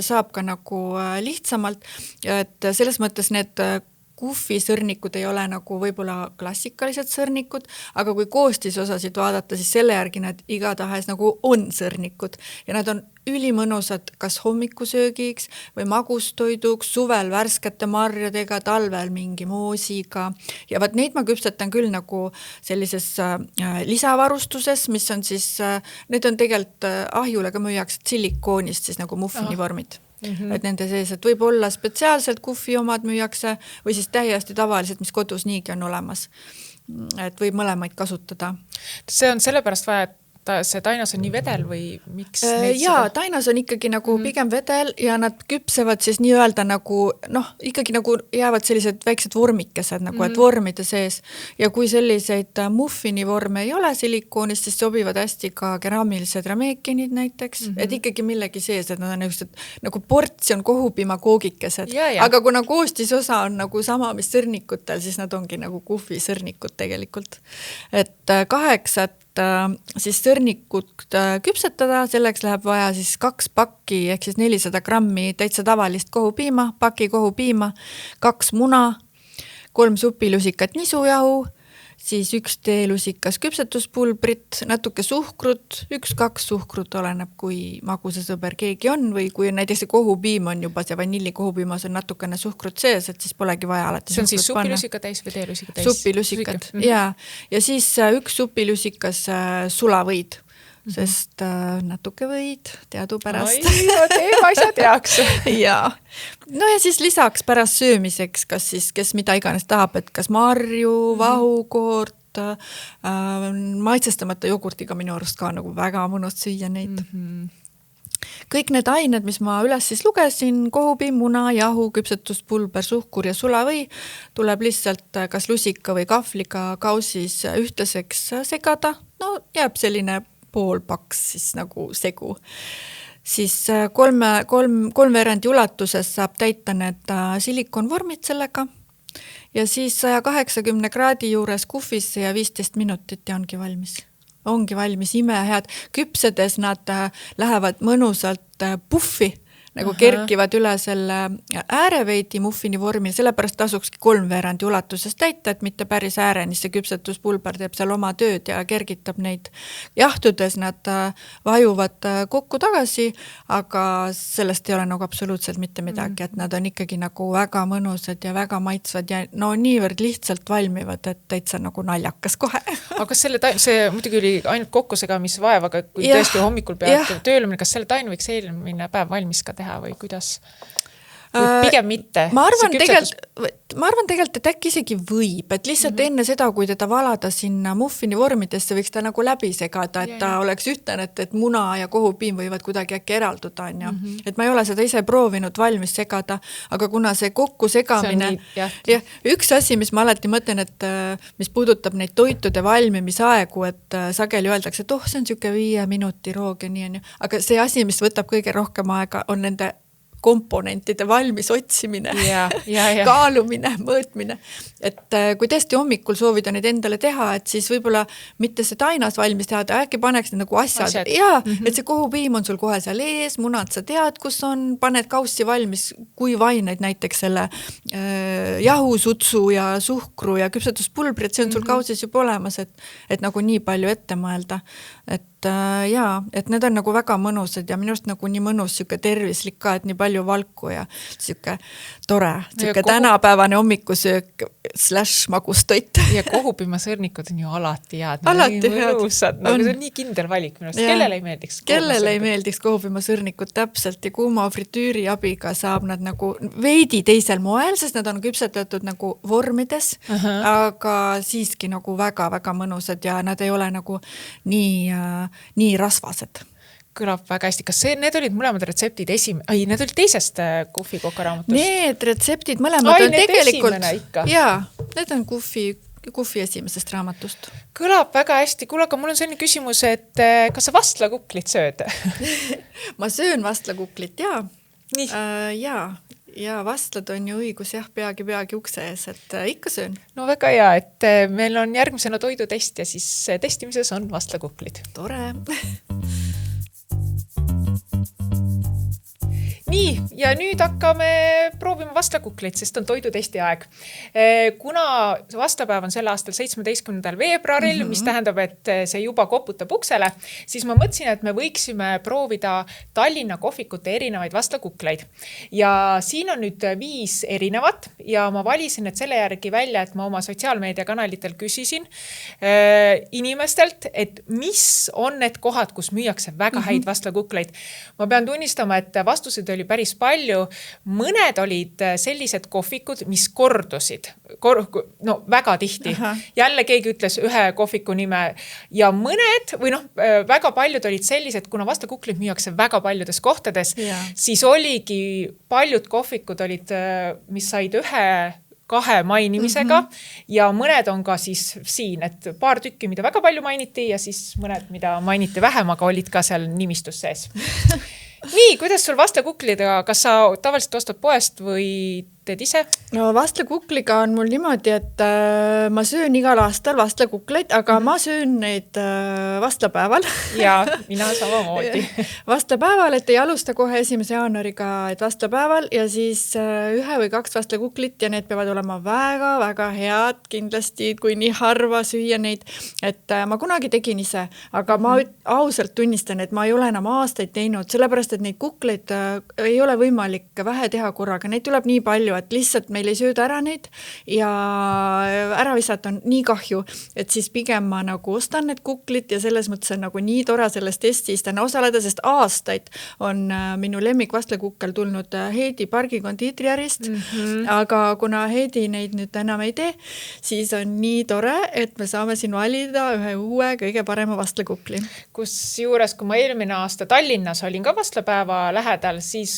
B: saab ka nagu lihtsamalt, et selles mõttes need kuhvisõrnikud ei ole nagu võib-olla klassikalised sõrnikud, aga kui koostisosasid vaadata, siis selle järgi nad igatahes nagu on sõrnikud ja nad on ülimõnusad kas hommikusöögiks või magustoiduks, suvel värskete marjadega, talvel mingi moosiga ja vaat neid ma küpsetan küll nagu sellises lisavarustuses, mis on siis, need on tegelikult ahjule ka müüakse silikoonist siis nagu muffini vormid. Et nende sees, et võib olla spetsiaalselt kuhvi omad müüakse või siis täiesti tavaliselt, mis kodus niigi on olemas. Et võib mõlemaid kasutada.
A: See on sellepärast vaja, et see tainas on nii vedel või miks?
B: Tainas on ikkagi nagu pigem vedel ja nad küpsevad siis nii-öelda nagu, ikkagi nagu jäävad sellised väiksed vormikesed, nagu et vormide sees. Ja kui selliseid muffini vorme ei ole silikoonist, siis sobivad hästi ka keraamilised ramekinid näiteks, et ikkagi millegi sees, et nad on nagu portsjon kohupiima koogikesed. Aga kuna koostisosa on nagu sama, mis sõrnikutel, siis nad ongi nagu kuhvisõrnikud tegelikult. Et 8 siis sõrnikud küpsetada, selleks läheb vaja siis 2 pakki ehk siis 400 grammi täitsa tavalist kohupiima, paki kohupiima, 2 muna, 3 supilusikat nisujahu, siis 1 teelusikas küpsetuspulbrit, natuke suhkrut, 1-2 suhkrut oleneb, kui magusasõber keegi on või kui näiteks see kohupiim on juba see vanillikohupiimas on natukene suhkrut sees, et siis polegi vaja alati
A: see on siis supilusika täis või teelusika täis?
B: Supilusikad, ja siis 1 supilusikas sulavõid, sest natuke võid teadupärast.
A: Ma ei saa teaks.
B: ja siis lisaks pärast söömiseks, kas siis, kes mida iganes tahab, et kas marju, vahukoort, maitsestamata jogurtiga minu arust ka nagu väga mõnus süüa neid. Kõik need ained, mis ma üles siis lugesin, kohupiim, muna, jahu, küpsetuspulber, suhkur ja sulavõi, tuleb lihtsalt kas lusika või kahvliga kausis ühtlaseks segada. Jääb selline poolpaks siis nagu segu. Siis 3 veerandi ulatuses saab täita need silikoonvormid sellega ja siis 180 kraadi juures kuhvisse ja 15 minutit ja ongi valmis. Ongi valmis, imehead. Küpsedes nad lähevad mõnusalt puffi, nagu kerkivad üle selle ääreveidi muffini vormil, sellepärast tasukski 3/4 ulatuses täita, et mitte päris ääreni, see küpsetuspulber teeb seal oma tööd ja kergitab neid. Jahtudes nad vajuvad kokku tagasi, aga sellest ei ole nagu absoluutselt mitte midagi, et nad on ikkagi nagu väga mõnusad ja väga maitsvad ja no niivõrd lihtsalt valmivad, et täitsa nagu naljakas kohe.
A: Aga kas see muidugi oli ainult kokkusega, mis vaevaga, kui tõesti hommikul pead tööle minna, kas selle tainu võiks eelmine päev valmis ka teha või kuidas? Pigem mitte.
B: Ma arvan tegelikult, et äkki isegi võib, et lihtsalt enne seda, kui teda valada sinna muffini vormidesse, võiks ta nagu läbi segada, et ta oleks ühtne, et muna ja kohupiim võivad kuidagi äkki eralduda. Et ma ei ole seda ise proovinud valmis segada, aga kuna see kokku segamine, üks asi, mis ma alati mõtlen, et mis puudutab neid toitude valmimisaegu, et sageli öeldakse, et see on siuke 5 minuti roog ja nii on ju, aga see asi, mis võtab kõige rohkem aega, on nende komponentide valmis otsimine, kaalumine, mõõtmine. Et kui tõesti hommikul soovida neid endale teha, et siis võib-olla mitte see tainas valmis teha, äkki paneks need nagu asjad. Et see kohupiim on sul kohe seal ees, munad sa tead, kus on, paned kaussi valmis, kui vaineid näiteks selle jahusutsu ja suhkru ja küpsetuspulbri, et see on sul kausis juba olemas, et nagu nii palju ette mõelda. Et need on nagu väga mõnusad ja minust nagu nii mõnus siuke tervislik ka, et nii palju valku ja siuke tore, siuke tänapäevane hommikusöök / magustoit.
A: Ja kohupiimasõrnikud on ju alati head. Alati mõnusad, nagu see on nii kindel valik minust. Kellele ei meeldiks?
B: Kellele ei meeldiks kohupiimasõrnikud täpselt ja kuuma fritüüri abiga saab nad nagu veidi teisel moel, sest nad on küpsetatud nagu vormides, aga siiski nagu väga-väga mõnusad ja nad ei ole nagu nii rasvased.
A: Kõlab väga hästi. Kas need olid mõlemad retseptid need olid teisest Kufi kokaraamatust?
B: Need retseptid mõlemad on tegelikult... need on Kufi esimesest raamatust.
A: Kõlab väga hästi. Kuule, aga mul on selline küsimus, et kas sa vastlakuklit sööd?
B: Ma söön vastlakuklit, ja vastlad on ju õigus peagi ukse ees, et ikka söön.
A: No väga hea, et meil on järgmisena toidutest ja siis testimises on vastlakuklid.
B: Tore!
A: Nii, ja nüüd hakkame proovima vastlakukleid, sest on toidutesti aeg. Kuna vastlapäev on sel aastal 17. veebruaril, mis tähendab, et see juba koputab uksele, siis ma mõtlesin, et me võiksime proovida Tallinna kohvikute erinevaid vastlakukleid. Ja siin on nüüd 5 erinevat ja ma valisin need selle järgi välja, et ma oma sotsiaalmeediakanalitel küsisin inimestelt, et mis on need kohad, kus müüakse väga häid vastlakukleid. Ma pean tunnistama, et vastused oli päris palju. Mõned olid sellised kohvikud, mis kordusid. Väga tihti. Jälle keegi ütles ühe kohviku nime ja mõned, või väga paljud olid sellised, kuna vastlakuklid müüakse väga paljudes kohtades, siis oligi paljud kohvikud olid, mis said 1-2 mainimisega ja mõned on ka siis siin, et paar tükki, mida väga palju mainiti ja siis mõned, mida mainiti vähem, aga olid ka seal nimistus sees. Nii, kuidas sul vastlakuklidega, kas sa tavaliselt ostad poest või teed ise?
B: No vastlakukliga on mul niimoodi, et ma söön igal aastal vastlakukleid, aga ma söön neid vastlapäeval.
A: Ja, mina samamoodi.
B: Vastlapäeval, et ei alusta kohe 1. jaanuariga, et vastlapäeval ja siis 1 või 2 vastlakuklit ja need peavad olema väga-väga head kindlasti, kui nii harva süüa neid. Et ma kunagi tegin ise, aga ma ausalt tunnistan, et ma ei ole enam aastaid teinud, sellepärast, et neid kukleid ei ole võimalik vähe teha korraga, neid tuleb nii palju, et lihtsalt meil ei sööda ära neid ja ära visata on nii kahju, et siis pigem ma nagu ostan need kuklid ja selles mõttes on nagu nii tore selles testis täna osaleda, sest aastaid on minu lemmik vastlakukkel tulnud Heidi Pargi kondiitriärist, aga kuna Heidi neid nüüd enam ei tee, siis on nii tore, et me saame siin valida ühe uue kõige parema vastlakukli.
A: Kusjuures, kui ma eelmine aasta Tallinnas olin ka vastlapäeva lähedal, siis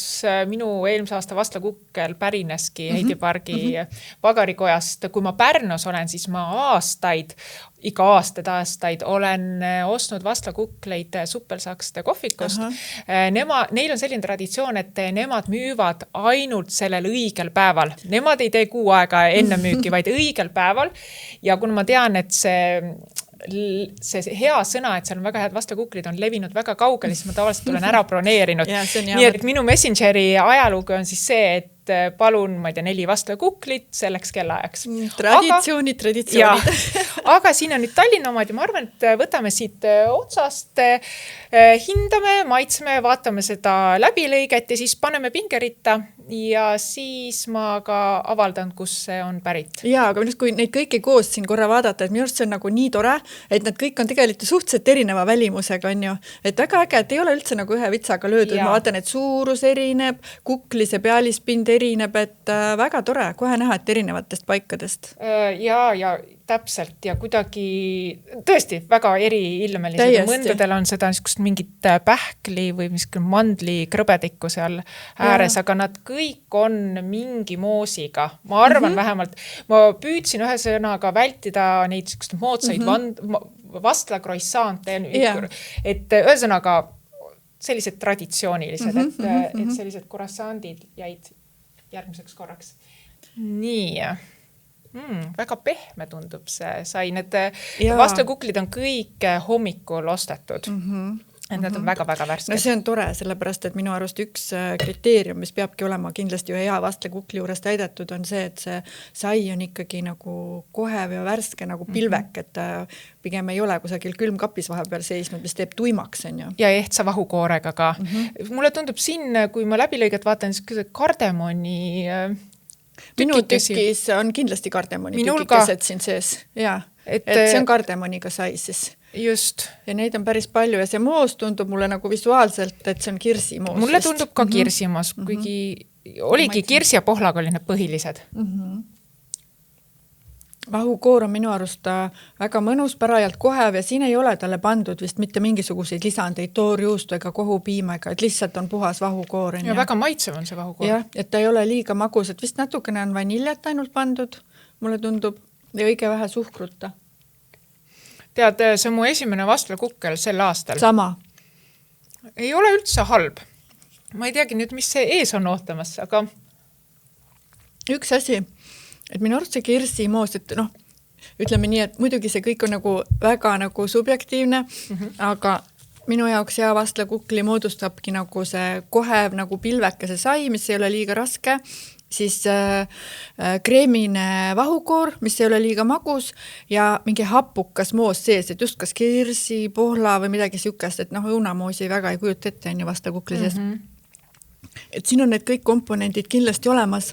A: minu eelmise aasta vastlakukkel pärines Heidi Pargi pagarikojast. Kui ma Pärnus olen, siis ma iga aastaid olen ostnud vastlakukleid Suppelsakste kohvikust. Neil on selline traditsioon, et nemad müüvad ainult sellel õigel päeval. Nemad ei tee kuu aega enne müüki, vaid õigel päeval. Ja kuna ma tean, et see see hea sõna, et seal on väga head vastlakuklid, on levinud väga kaugele, siis ma tavaliselt olen ära broneerinud. Nii et minu Messengeri ajalugu on siis see, et palun, ma ei tea, 4 vastlakuklit selleks kellaajaks.
B: Traditsioonid.
A: Aga siin on nüüd Tallinna omad ja ma arvan, et võtame siit otsast, hindame, maitseme, vaatame seda läbilõiget ja siis paneme pingeritta ja siis ma ka avaldan, kus see on pärit.
B: Jaa, aga kui neid kõiki koos siin korra vaadata, et minu arust see on nagu nii tore, et need kõik on tegelikult suhteliselt erineva välimusega, on ju. Et väga äge, et ei ole üldse nagu ühe vitsaga löödud. Ma vaatan, et suurus erineb, kuklis ja pealispind erineb, et väga tore, kohe näha, et erinevatest paikadest.
A: Ja täpselt ja kuidagi tõesti väga eriilmelised. Mõndadel on seda niisugust mingit pähkli või mandli krõbedikku seal ääres, aga nad kõik on mingi moosiga. Ma arvan vähemalt, ma püüdsin ühe sõnaga vältida neid niisugust moodsaid vastla croissante, et ühesõnaga sellised traditsioonilised, et sellised croissandid jäid järgmiseks korraks. Nii, väga pehme tundub see sai. Need vastlakuklid on kõik hommikul ostetud. Et nad on väga-väga värsked.
B: No see on tore, sellepärast, et minu arust üks kriteerium, mis peabki olema kindlasti ühe hea vastlakukli juures täidetud, on see, et see sai on ikkagi nagu kohev ja värske nagu pilvek, et pigem ei ole kusagil külmkapis vahepeal seisnud, mis teeb tuimaks, on ju.
A: Ja ehtsa vahukoorega ka. Mulle tundub siin, kui ma läbilõiget vaatan, siis kardemoni
B: minu tükis on kindlasti kardemoni tükikesed siin sees. Ja, et see on kardemoniga sai siis.
A: Just.
B: Ja neid on päris palju ja see moos tundub mulle nagu visuaalselt, et see on kirsimoos.
A: Mulle tundub ka kirsimoos, kuigi oligi kirsi ja pohlaga oli need põhilised.
B: Vahukoor on minu arust väga mõnus, parajalt kohev ja siin ei ole talle pandud vist mitte mingisuguseid lisandeid, toorjuustu ega kohupiimaga, et lihtsalt on puhas vahukoor.
A: Ja väga maitsev on see vahukoor.
B: Ja, et ta ei ole liiga magus, et vist natukene on vaniljat ainult pandud, mulle tundub, ja õige vähe suhkruta.
A: Tead, see on mu esimene vastlakukkel sel aastal.
B: Sama.
A: Ei ole üldse halb. Ma ei teagi nüüd, mis see ees on ootamas, aga
B: üks asi, et minu arust see kirsimoos, et ütleme nii, et muidugi see kõik on nagu väga nagu subjektiivne, aga minu jaoks hea vastlakukli moodustabki nagu see kohev nagu pilveke see sai, mis ei ole liiga raske, siis kreemine vahukoor, mis ei ole liiga magus ja mingi hapukas moos sees, et just kas kirsi, pohla või midagi siukest, et õunamoosi väga ei kujuta ette on ju vastlakukli sees. Et siin on need kõik komponendid kindlasti olemas.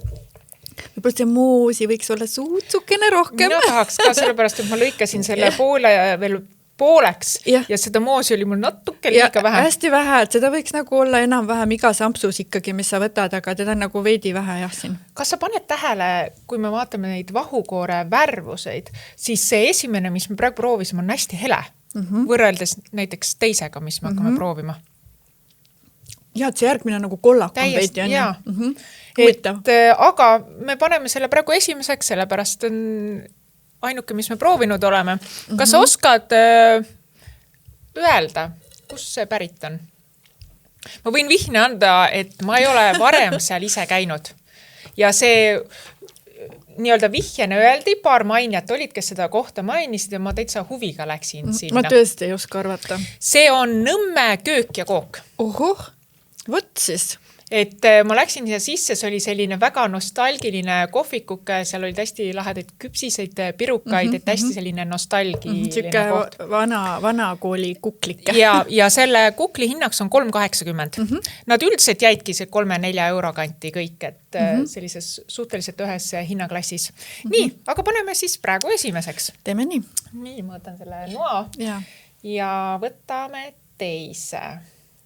B: Võib-olla see moosi võiks olla suutsukene rohkem.
A: Mina tahaks ka sellepärast, et ma lõikasin selle poole veel pooleks ja seda moosi oli mul natuke liiga vähe.
B: Hästi vähe, et seda võiks nagu olla enam-vähem iga sampsus ikkagi, mis sa võtad, aga teda on nagu veidi vähe siin.
A: Kas sa paned tähele, kui me vaatame neid vahukoore värvuseid, siis see esimene, mis me praegu proovisime, on hästi hele, võrreldes näiteks teisega, mis me hakkame proovima.
B: Ja, et see järgmine on nagu kollakum veidi on
A: ju. Aga me paneme selle praegu esimeseks, sellepärast on ainuke, mis me proovinud oleme. Kas sa oskad öelda, kus see pärit on? Ma võin vihne anda, et ma ei ole varem seal ise käinud. Ja see nii-öelda vihjene öeldi, paar mainjat olid, kes seda kohta mainisid ja ma täitsa huviga läksin sinna.
B: Ma tõesti ei oska arvata.
A: See on Nõmme köök ja kook.
B: Ohoh, võt siis.
A: Et ma läksin siia sisse, see oli selline väga nostalgiline kohvikuke, seal olid hästi lahedaid küpsiseid pirukaid, et hästi selline nostalgiline koht.
B: Vana kooli kuklike.
A: Ja selle kukli hinnaks on 3,80. Nad üldiselt jäidki see 3-4 euro kanti kõik, et sellises suhteliselt ühes hinnaklassis. Nii, aga paneme siis praegu esimeseks.
B: Teeme nii.
A: Nii, ma võtan selle noa ja võtame teise.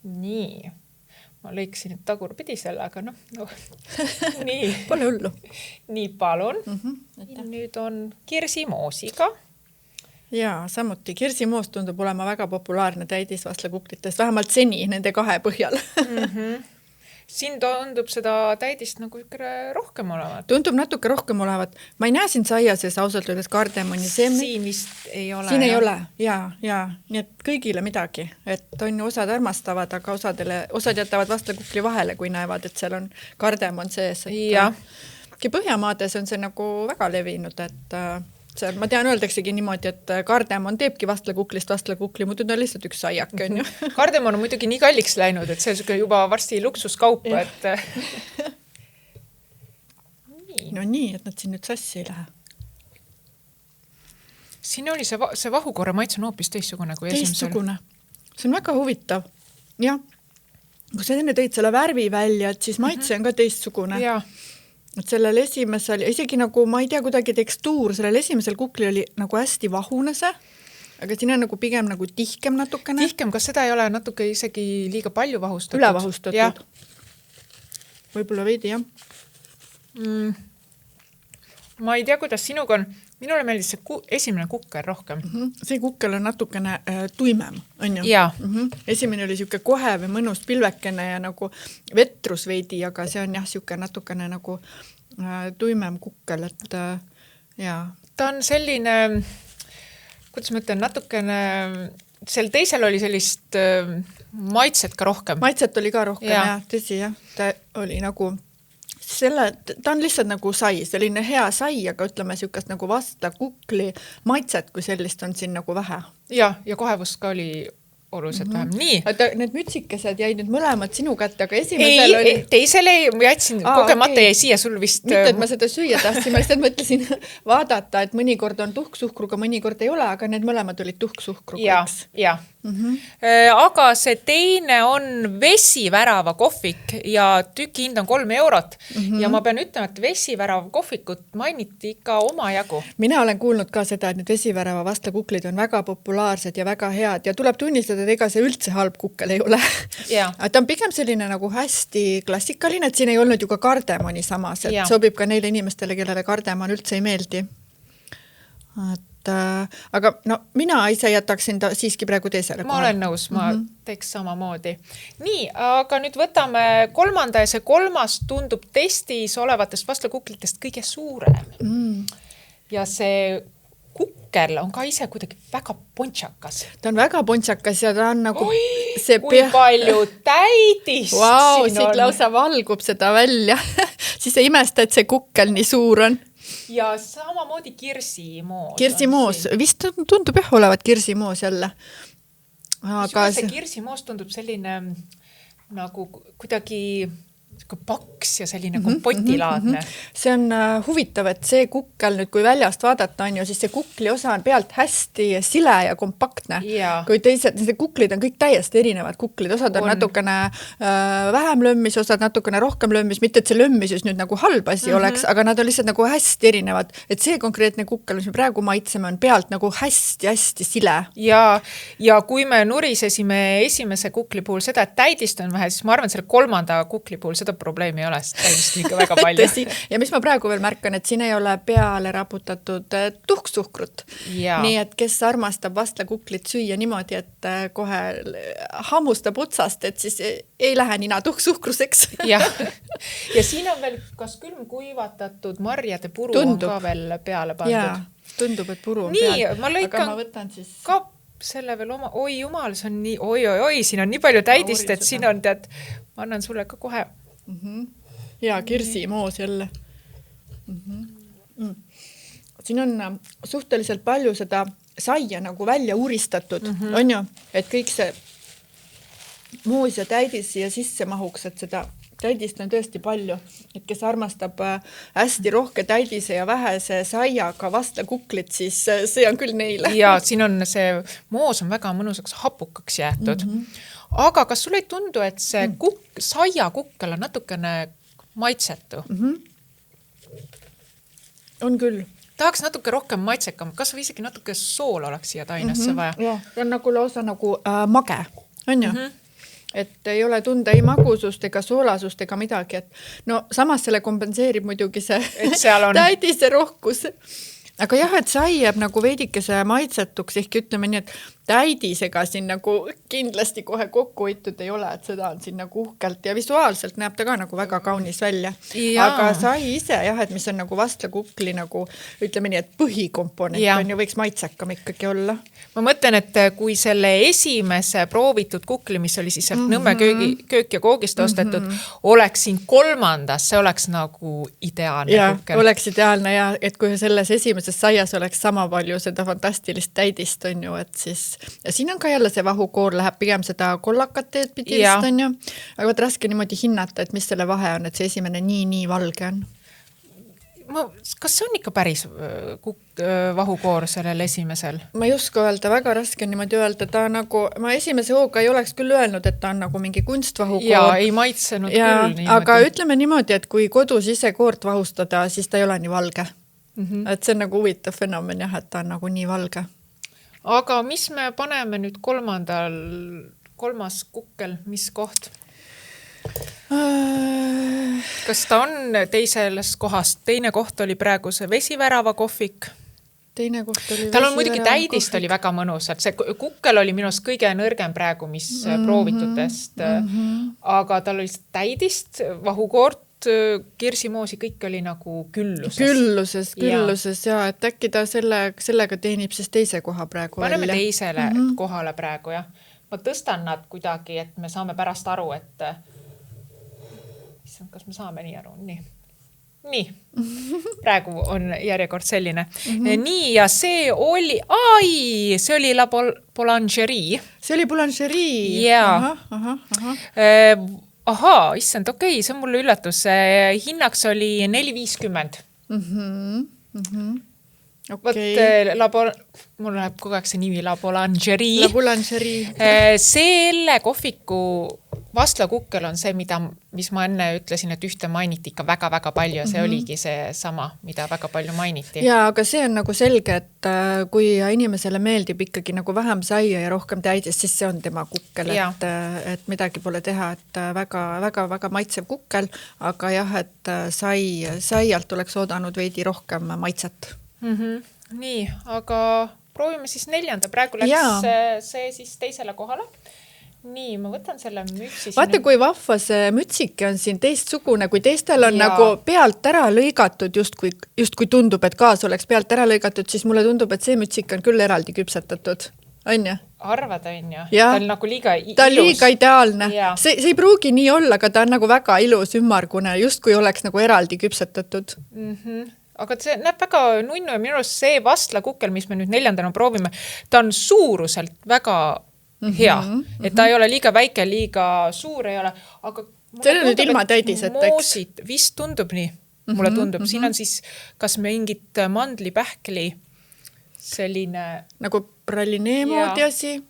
A: Nii. Ma lõiksin nüüd tagurpidi selle, aga nii.
B: Pole hullu.
A: Nii, palun. Nüüd on kirsimoosiga.
B: Ja, samuti. Kirsimoos tundub olema väga populaarne täidis vastlakuklites, vähemalt seni nende kahe põhjal.
A: Siin tundub seda täidist nagu ikka rohkem olevat.
B: Tundub natuke rohkem olevat. Ma ei näe siin saia sees ausalt öeldes kardemoni.
A: Siin vist ei ole.
B: Siin ei ole, ja. Nii et kõigile midagi. Et on ju osad armastavad, aga osad jätavad vastlakukli vahele, kui näevad, et seal on kardemon sees.
A: Ja.
B: Põhjamaades on see nagu väga levinud, et see, ma tean, öeldaksegi niimoodi, et kardemon teebki vastlakuklist vastlakukli, muidu ta on lihtsalt üks saiak, on ju.
A: Kardemon on muidugi nii kalliks läinud, et see on juba varsti luksuskaup, et...
B: No nii, et nad siin nüüd sassi ei lähe.
A: Siin oli see vahukorra maitse on hoopis teistsugune kui esimesel.
B: Teistsugune. See on väga huvitav. Jah. Kui sa enne tõid selle värvi välja, et siis maitse on ka teistsugune.
A: Jaa.
B: Et sellel esimesel, isegi nagu, ma ei tea, kuidagi tekstuur, sellel esimesel kukli oli nagu hästi vahune see, aga siin on nagu pigem nagu tihkem natukene.
A: Tihkem, kas seda ei ole natuke isegi liiga palju vahustatud?
B: Üle vahustatud. Võib-olla veidi, jah.
A: Ma ei tea, kuidas sinuga on. Minule meeldis see esimene kukkel rohkem.
B: See kukkel on natukene tuimem, on ju?
A: Jaa.
B: Esimene oli siuke kohe või mõnus pilvekene ja nagu vetrus veidi, aga see on jah, siuke natukene nagu tuimem kukkel, et jaa.
A: Ta on selline, kuidas ma ütlen, natukene, sel teisel oli sellist maitset ka rohkem.
B: Maitset oli ka rohkem, jah, tõsi, jah. Ta oli nagu... ta on lihtsalt nagu sai, selline hea sai, aga ütleme siukest nagu vastla kukli maitset, kui sellist on siin nagu vähe.
A: Ja kohevust ka oli oluliselt vähem. Nii.
B: Need mütsikesed jäid nüüd mõlemad sinu kätte, aga esimesel oli...
A: Teisele jätsin kogemata jäi siia sul vist...
B: Mitte, et ma seda süüa tahtsin, ma lihtsalt mõtlesin vaadata, et mõnikord on tuhksuhkruga, mõnikord ei ole, aga need mõlemad olid tuhksuhkruga.
A: Ja. Aga see teine on vesivärava kohvik ja tüki hind on 3 eurot ja ma pean ütlema, et vesivärava kohvikut mainiti ikka oma jagu.
B: Mina olen kuulnud ka seda, et need vesivärava vastlakuklid on väga populaarsed ja väga head ja tuleb tunnistada, et ega see üldse halb kukkel ei ole. Ta on pigem selline nagu hästi klassikaline, et siin ei olnud ju ka kardemoni samas, et sobib ka neile inimestele, kellele kardemon üldse ei meeldi. Aga no, mina ise jätaksin ta siiski praegu teisele.
A: Ma olen nõus, ma teeks samamoodi. Nii, aga nüüd võtame kolmanda ja see kolmas tundub testis olevatest vastlakuklitest kõige suurem. Ja see kukkel on ka ise kuidagi väga pontsakas.
B: Ta on väga pontsakas ja ta on nagu...
A: kui palju täidist
B: siin on. Lausa valgub seda välja. Siis ei imesta, et see kukkel nii suur on.
A: Ja samamoodi kirsimoos.
B: Kirsimoos, vist tundub jah olevat kirsimoos jälle.
A: Aga see kirsimoos tundub selline nagu kuidagi paks ja selline kompotilaadne.
B: See on huvitav, et see kukkel nüüd, kui väljast vaadata on ju, siis see kukli osa on pealt hästi sile ja kompaktne. Kui teised, need kuklid on kõik täiesti erinevad kuklid. Osad on natukene vähem lömmis, osad natukene rohkem lömmis. Mitte, et see lömmisus nüüd nagu halb asi oleks, aga nad on lihtsalt nagu hästi erinevad. Et see konkreetne kukkel, mis me praegu maitseme, on pealt nagu hästi sile.
A: Ja kui me nurisesime esimese kukli puhul seda, et täidist on vähe, siis ma arvan, selle kolmanda kukli puhul seda probleemi ei ole, täidist ikka väga palju.
B: Ja mis ma praegu veel märkan, et siin ei ole peale raputatud tuhksuhkrut. Nii et kes armastab vastlakuklit süüa niimoodi, et kohe hammustab otsast, et siis ei lähe nina tuhksuhkruseks.
A: Ja siin on veel kas külmkuivatatud marjade puru on ka veel peale pandud.
B: Tundub, et puru on
A: peal.
B: Ma
A: lõikan
B: siis...
A: ka selle veel oma, oi jumal, see on nii, oi, siin on nii palju täidist, et siin on tead, ma annan sulle ka kohe.
B: Ja kirsimoos jälle. Siin on suhteliselt palju seda saia nagu välja uuristatud, on ju, et kõik see moos ja täidis siia sisse mahuks, et seda täidist on tõesti palju, et kes armastab hästi rohke täidise ja vähese saiaga vastlakuklit, siis see on küll neile.
A: Ja siin on see moos on väga mõnusaks hapukaks jäetud. Aga kas sulle ei tundu, et see saia kukkel on natukene maitsetu?
B: On küll.
A: Tahaks natuke rohkem maitsekam, kas või isegi natuke sool oleks siia tainasse vaja?
B: Ja, see on nagu lausa nagu mage, on ju? Et ei ole tunda ei magusust ega soolasust ega midagi, et no samas selle kompenseerib muidugi see täidise rohkus. Aga jah, et sai jääb nagu veidikese maitsetuks, ehk ütleme nii, et täidisega siin nagu kindlasti kohe kokku hoitud ei ole, et seda on siin nagu uhkelt ja visuaalselt näeb ta ka nagu väga kaunis välja. Aga sai ise jah, et mis on nagu vastlakukli nagu ütleme nii, et põhikomponent on ju võiks maitsekam ikkagi olla.
A: Ma mõtlen, et kui selle esimese proovitud kukli, mis oli siis sealt Nõmme köök ja koogist ostetud, oleks siin kolmandas, see oleks nagu ideaalne kukkel.
B: Oleks ideaalne ja et kui selles esimeses saias oleks sama palju seda fantastilist täidist on ju, et siis ja siin on ka jälle see vahukoor läheb pigem seda kollakat teed pidi vist on ju, aga võt raske niimoodi hinnata, et mis selle vahe on, et see esimene nii valge on.
A: Kas see on ikka päris vahukoor sellel esimesel?
B: Ma ei usko öelda, väga raske on niimoodi öelda, ta nagu, ma esimese hooga ei oleks küll öelnud, et ta on nagu mingi kunstvahukoor.
A: Ja ei maitsenud küll niimoodi.
B: Aga ütleme niimoodi, et kui kodus ise koort vahustada, siis ta ei ole nii valge. Et see on nagu huvitav fenomen jah, et ta on nagu nii valge.
A: Aga mis me paneme nüüd kolmas kukkel, mis koht? Kas ta on teises kohast? Teine koht oli praegu see vesivärava kohvik.
B: Teine koht oli
A: tal on muidugi täidist oli väga mõnusalt. See kukkel oli minust kõige nõrgem praegu, mis proovitutest. Aga tal oli täidist, vahukoort, kirsimoosi, kõik oli nagu külluses ja et äkki ta sellega teenib siis teise koha praegu paneme välja. Teisele kohale praegu jah. Ma tõstan nad kuidagi, et me saame pärast aru, et kas me saame nii aru? Nii. Praegu on järjekord selline. Nii ja see oli La Boulangerie.
B: See oli Boulangerie?
A: Jaa. Issand, okei, see on mulle üllatus. Hinnaks oli 4,50. Mul läheb kogu aeg see nimi La Boulangerie.
B: La Boulangerie.
A: Selle kohviku vastlakukkel on see, mis ma enne ütlesin, et ühte mainiti ikka väga-väga palju ja see oligi see sama, mida väga palju mainiti.
B: Ja, aga see on nagu selge, et kui inimesele meeldib ikkagi nagu vähem saia ja rohkem täidist, siis see on tema kukkel, et midagi pole teha, et väga maitsev kukkel, aga jah, et saialt oleks oodanud veidi rohkem maitset.
A: Nii, aga proovime siis 4. Praegu läks see siis teisele kohale. Nii, ma võtan selle mütsi.
B: Vaata, kui vahva see mütsike on siin teistsugune, kui teistel on nagu pealt ära lõigatud, justkui tundub, et kaas oleks pealt ära lõigatud, siis mulle tundub, et see mütsike on küll eraldi küpsetatud. On ju?
A: Arvad on ju? Ta on nagu liiga ilus.
B: Ta on liiga ideaalne. See ei pruugi nii olla, aga ta on nagu väga ilus ümmargune, justkui oleks nagu eraldi küpsetatud.
A: Aga see näeb väga nunnu ja minu arust see vastlakukkel, mis me nüüd 4. proovime, ta on suuruselt väga hea, et ta ei ole liiga väike, liiga suur ei ole, aga
B: see on nüüd ilma täidiseteks.
A: Moosid vist tundub nii, mulle tundub. Siin on siis kas mingit mandlipähkli selline
B: nagu praline moodi asi.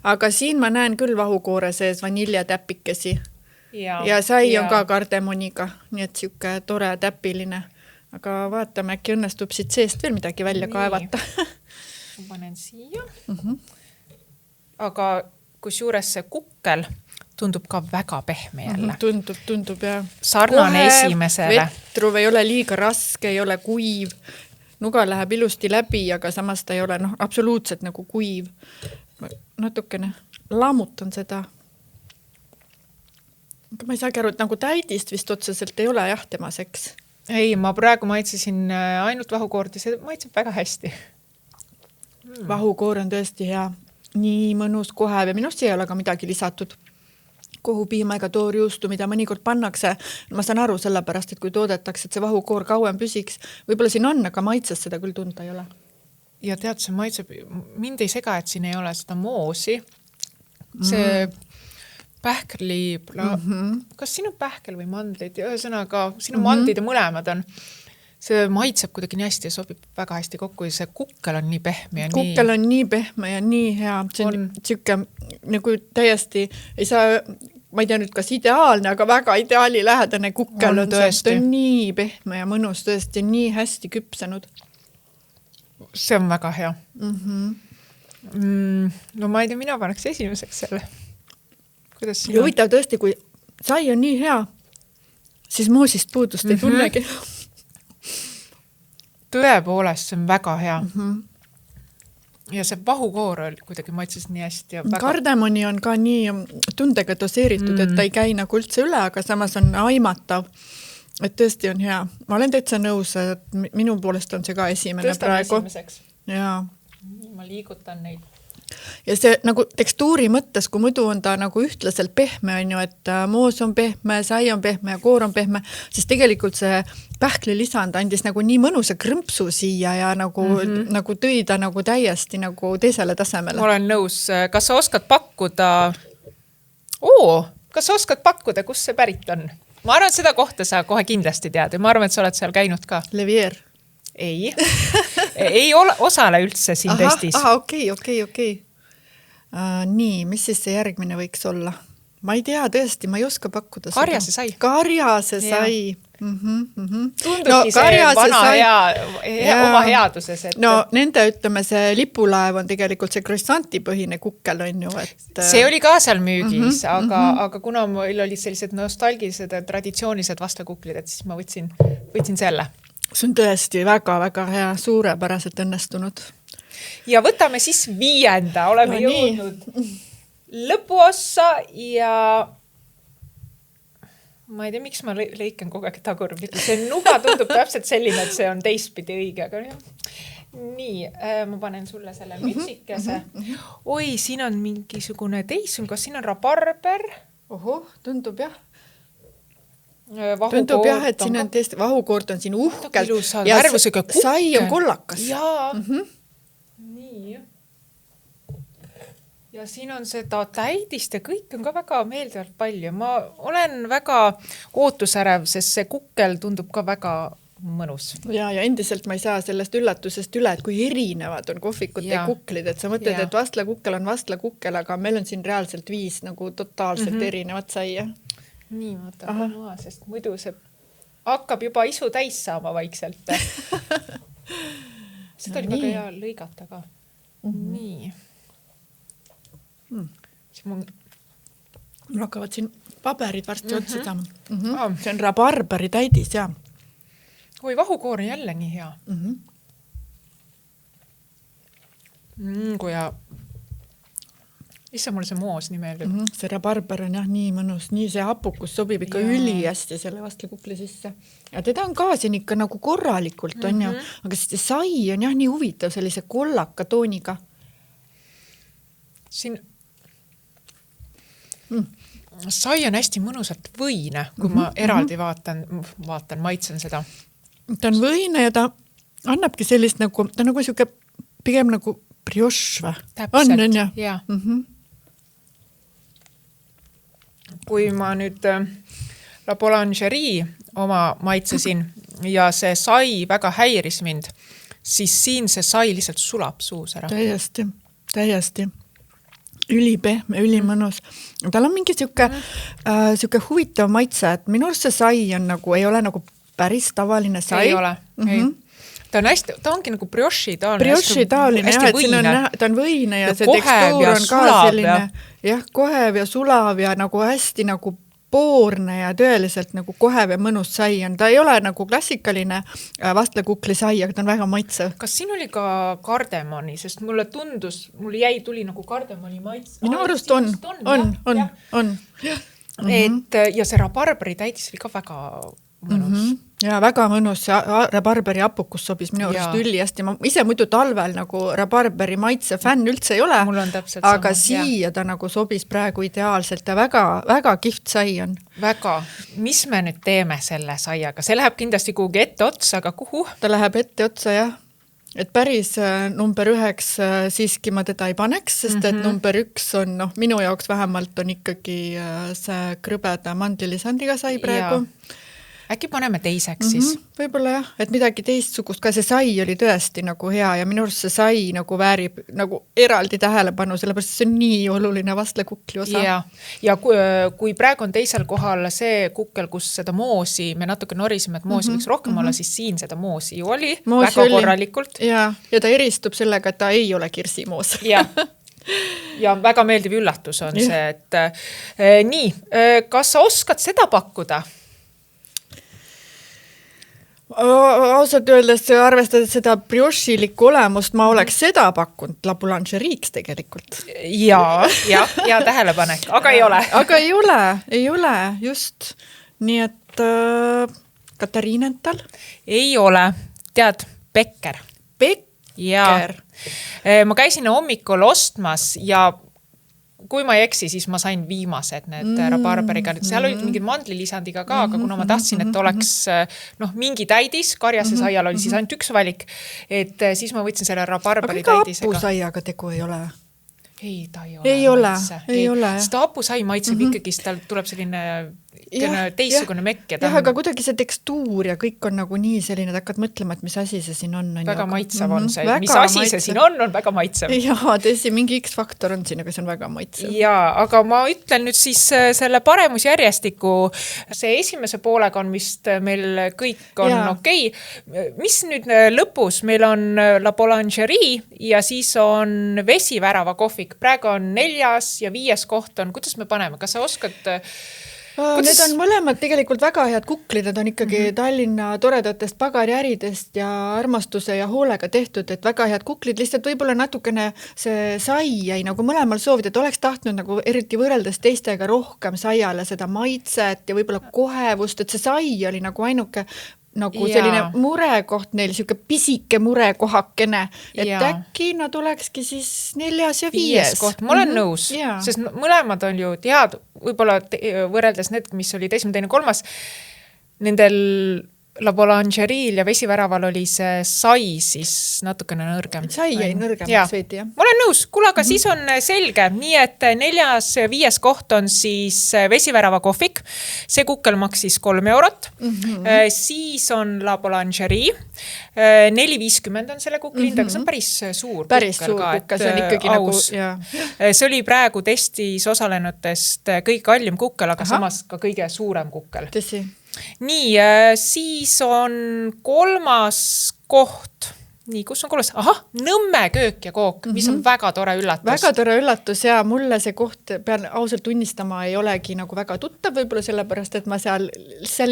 B: Aga siin ma näen küll vahukoore sees vaniljatäpikesi ja sai on ka kardemoniga, nii et siuke tore täpiline. Aga vaatame, äkki õnnestub siit seest veel midagi välja kaevata.
A: Ma panen siia. Aga kusjuures see kukkel tundub ka väga pehme jälle.
B: Tundub ja.
A: Sarnane esimesele.
B: Vetruv ei ole liiga raske, ei ole kuiv. Nuga läheb ilusti läbi, aga samas ta ei ole absoluutselt nagu kuiv. Natukene lammutan seda. Ma ei saagi aru, et nagu täidist vist otseselt ei ole jah temaseks.
A: Ei, ma praegu maitsesin ainult vahukoort ja see maitseb väga hästi.
B: Vahukoor on tõesti hea. Nii mõnus kohe ja minust ei ole ka midagi lisatud. Kohupiima ega toorjuustu, mida mõnikord pannakse. Ma saan aru sellepärast, et kui toodetakse, et see vahukoor kauem püsiks, võib-olla siin on, aga maitses seda küll tunda ei ole.
A: Ja tead, see maitseb, mind ei sega, et siin ei ole seda moosi. See pähkli, kas siin on pähkel või mandlid? Ühesõnaga, siin on mandlid ja mõlemad on. See maitseb kuidagi nii hästi ja sobib väga hästi kokku ja see kukkel on nii pehme ja
B: kukkel on nii pehme ja nii hea. See on siuke, nagu täiesti ei saa, ma ei tea nüüd kas ideaalne, aga väga ideaali lähedane kukkel on see on nii pehme ja mõnus tõesti nii hästi küpsenud.
A: See on väga hea. No ma ei tea, mina paneks esimeseks selle. Kuidas
B: ja huvitav tõesti, kui sai on nii hea, siis moosist puudust ei tunnegi.
A: Tõepoolest, see on väga hea. ja see vahukoor oli kuidagi maitses nii hästi. Ja väga...
B: Kardemoni on ka nii tundega doseeritud, et ta ei käi nagu üldse üle, aga samas on aimatav, et tõesti on hea. Ma olen täitsa nõus, et minu poolest on see ka esimene praegu. Jaa.
A: Ma liigutan neid.
B: Ja see nagu tekstuuri mõttes, kui muidu on ta nagu ühtlaselt pehme, on ju, et moos on pehme, sai on pehme ja koor on pehme, siis tegelikult see pähkli lisand andis nagu nii mõnusa krõmpsu siia ja nagu, nagu tõi ta nagu täiesti nagu teisele tasemele.
A: Ma olen nõus. Kas sa oskad pakkuda, kus see pärit on? Ma arvan, et seda kohta sa kohe kindlasti tead ja ma arvan, et sa oled seal käinud ka.
B: Levier.
A: Ei osale üldse siin testis.
B: Okei. Nii, mis siis see järgmine võiks olla? Ma ei tea, tõesti, ma ei oska pakkuda.
A: Karjase sai.
B: Tundubki
A: see vana oma headuses. Et...
B: No nende, ütleme, see lipulaev on tegelikult see croissantipõhine kukkel, on ju. Et...
A: See oli ka seal müügis, aga kuna meil olid sellised nostalgilised ja traditsioonilised vastlakuklid, et siis ma võtsin selle.
B: See on tõesti väga-väga hea, suurepäraselt õnnestunud.
A: Ja võtame siis 5. Oleme jõudnud lõpuossa ja ma ei tea, miks ma lõikan kogu aeg tagurpidi. See nuga tundub täpselt selline, et see on teistpidi õige. Aga nii, ma panen sulle selle mütsikese. Oi, siin on mingisugune teisum. Kas siin on rabarber?
B: Tundub jah. Tundub jah, et siin on tõesti, vahukoort on siin uhkelt ja sai on kollakas.
A: Jaa, nii. Ja siin on seda täidist ja kõik on ka väga meeldivalt palju. Ma olen väga ootusärev, sest see kukkel tundub ka väga mõnus.
B: Ja endiselt ma ei saa sellest üllatusest üle, et kui erinevad on kohvikute ja kuklid, et sa mõtled, et vastlakukkel on vastlakukkel, aga meil on siin reaalselt 5 nagu totaalselt erinevat saia.
A: Nii, ma võtan maha, sest muidu see hakkab juba isu täis saama vaikselt. Seda oli väga hea lõigata ka. Nii.
B: Mul hakkavad siin paberid varsti otsa saama. See on rabarberi täidis, jah.
A: Oi, vahukoor on jälle nii hea. Kui ja... Issa mulle see moos nii meeldib.
B: See rabarber on jah nii mõnus, nii see hapukus sobib ikka üli hästi selle vastlakukli sisse. Ja teda on ka siin ikka nagu korralikult on ju, aga see sai on jah nii huvitav sellise kollaka tooniga.
A: Siin sai on hästi mõnusalt võine, kui ma eraldi vaatan, maitsen seda.
B: Ta on võine ja ta annabki sellist nagu, ta nagu siuke pigem nagu brioche või?
A: Täpselt,
B: on,
A: ja. Kui ma nüüd La Boulangerie oma maitsesin ja see sai väga häiris mind, siis siin see sai lihtsalt sulab suus ära.
B: Täiesti. Ülipehme, ülimõnus. Tal on mingi siuke huvitav maitse, et minu arust see sai on nagu, ei ole nagu päris tavaline sai.
A: Ei ole, ei. Ta on hästi, ta ongi nagu brioche taoline.
B: Brioche taoline, jah, et ta on võine ja see tekstuur on ka selline, jah, kohev ja sulav ja nagu hästi nagu poorne ja tõeliselt nagu kohev ja mõnus sai on. Ta ei ole nagu klassikaline vastlakukli sai, aga ta on väga maitsev.
A: Kas siin oli ka kardemoni, sest mulle tundus, tuli nagu kardemoni maitse.
B: Minu arust on.
A: Et, ja see rabarberi täidis oli ka väga mõnus.
B: Ja väga mõnus, rabarberi apukus sobis minu arust üli hästi. Ma ise muidu talvel nagu rabarberi maitse fänn üldse ei ole, aga siia ta nagu sobis praegu ideaalselt ja väga, väga kihvt sai on.
A: Väga. Mis me nüüd teeme selle saiaga? See läheb kindlasti kuhugi ette otsa, aga kuhu?
B: Ta läheb ette otsa, jah. Et päris number 9 siiski ma teda ei paneks, sest et number 1 on, minu jaoks vähemalt on ikkagi see krõbeda mandlilisandiga sai praegu.
A: Äkki paneme teiseks siis?
B: Võib-olla jah, et midagi teistsugust, ka see sai oli tõesti nagu hea ja minu arust see sai nagu väärib nagu eraldi tähelepanu, sellepärast see on nii oluline vastlakukli osa.
A: Ja kui praegu on teisel kohal see kukkel, kus seda moosi, me natuke norisime, et moosi võiks rohkem olla, siis siin seda moosi ju oli väga korralikult.
B: Ja ta eristub sellega, et ta ei ole kirsimoos.
A: Ja väga meeldiv üllatus on see, et nii, kas sa oskad seda pakkuda?
B: Ausalt öeldes arvestades seda briošilikku olemust, ma oleks seda pakkunud La Boulangeriiks tegelikult.
A: Ja tähelepanek, aga ei ole.
B: Aga ei ole, just. Nii et Katariinental?
A: Ei ole. Tead, Becker.
B: Becker?
A: Ma käisin hommikul ostmas ja kui ma ei eksi, siis ma sain viimased need rabarberiga. Seal olid mingid mandlilisandiga ka, aga kuna ma tahtsin, et oleks mingi täidis, karjase saial oli siis ainult üks valik, et siis ma võtsin selle rabarberi täidisega.
B: Aga hapusaiaga tegu ei ole?
A: Ei, ta ei
B: ole. Ei ole.
A: Seda hapusai maitseb ikkagi, tal tuleb selline teistsugune mekk.
B: Jah, aga kuidagi see tekstuur ja kõik on nagu nii selline, et hakkad mõtlema, et mis asi see siin on.
A: Väga maitsev on see. Mis asi see siin on väga maitsev.
B: Jaa, tõsi, mingi X-faktor on siin, aga see on väga maitsev.
A: Jaa, aga ma ütlen nüüd siis selle paremusjärjestiku. See esimese poolega on vist meil kõik on okei. Mis nüüd lõpus? Meil on La Boulangerie ja siis on Vesivärava kohvik. Praegu on 4. ja 5. koht on. Kuidas me paneme? Kas sa oskad...
B: Need on mõlemad tegelikult väga head kuklid, need on ikkagi Tallinna toredatest pagariäridest ja armastuse ja hoolega tehtud, et väga head kuklid, lihtsalt võib-olla natukene see sai jäi nagu mõlemal soovid, et oleks tahtnud nagu eriti võrreldes teistega rohkem saiale seda maitset ja võib-olla kohevust, et see sai oli nagu ainuke nagu selline murekoht neil, siuke pisike murekohakene, et äkki nad olekski siis 4. ja 5.
A: koht. Ma olen nõus, sest mõlemad on ju tead, võib-olla võrreldes need, mis oli 1., 2., 3. Nendel La Boulangeriil ja Vesiväraval oli see sai siis natukene nõrgem.
B: Sai jäi nõrgemaks veidi, jah.
A: Ma olen nõus, kuule, aga siis on selge. Nii, et 4. ja 5. koht on siis Vesivärava kohvik. See kukkel maksis 3 eurot. Siis on La Boulangerie. 4,50 on selle kuklind, aga see on päris suur kukkel.
B: Päris suur kukkel, see on ikkagi
A: aus. Nagu, see oli praegu testis osalenutest kõige kallim kukkel, aga samas ka kõige suurem kukkel.
B: Tõsi.
A: Nii, siis on 3. koht. Nii, kus on 3? Aha, Nõmme köök ja kook, mis on väga tore üllatus.
B: Väga tore üllatus ja mulle see koht, pean ausalt tunnistama, ei olegi nagu väga tuttav võib-olla sellepärast, et ma seal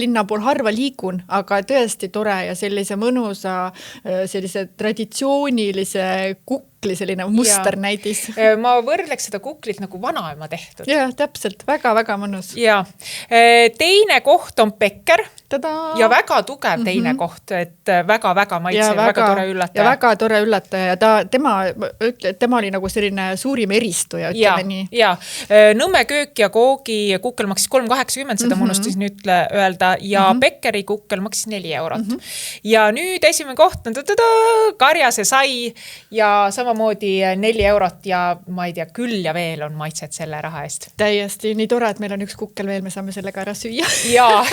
B: linna pool harva liigun, aga tõesti tore ja sellise mõnusa, sellise traditsioonilise kukli, selline musternäidis.
A: Ma võrdleks seda kuklit nagu vanaema tehtud.
B: Jah, täpselt, väga-väga mõnus.
A: Ja. Teine koht on Becker.
B: Tada!
A: Ja väga tugev teine koht, et väga-väga maitsev, väga tore üllataja.
B: Ja väga tore üllataja ja tema oli nagu selline suurim eristuja, ütleme nii.
A: Ja, Nõmme köök ja koogi kukkel maksis 3,80, seda unustasin nüüd öelda, ja Beckeri kukkel maksis 4 eurot. Ja nüüd esimene koht on karjase sai ja samamoodi 4 eurot ja ma ei tea, küll ja veel on maitset selle raha eest.
B: Täiesti, nii tore, et meil on üks kukkel veel, me saame sellega ära süüa.
A: Jaa.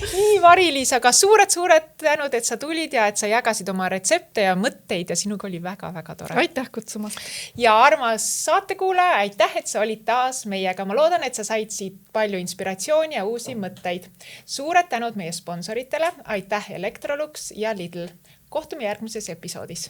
A: Nii, Mari-Liis, aga suured tänud, et sa tulid ja et sa jagasid oma retsepte ja mõtteid ja sinuga oli väga-väga tore.
B: Aitäh kutsumast.
A: Ja armas saatekuulaja, aitäh, et sa olid taas meiega. Ma loodan, et sa said siit palju inspiratsiooni ja uusi mõtteid. Suured tänud meie sponsoritele, aitäh Electrolux ja Lidl. Kohtume järgmises episoodis.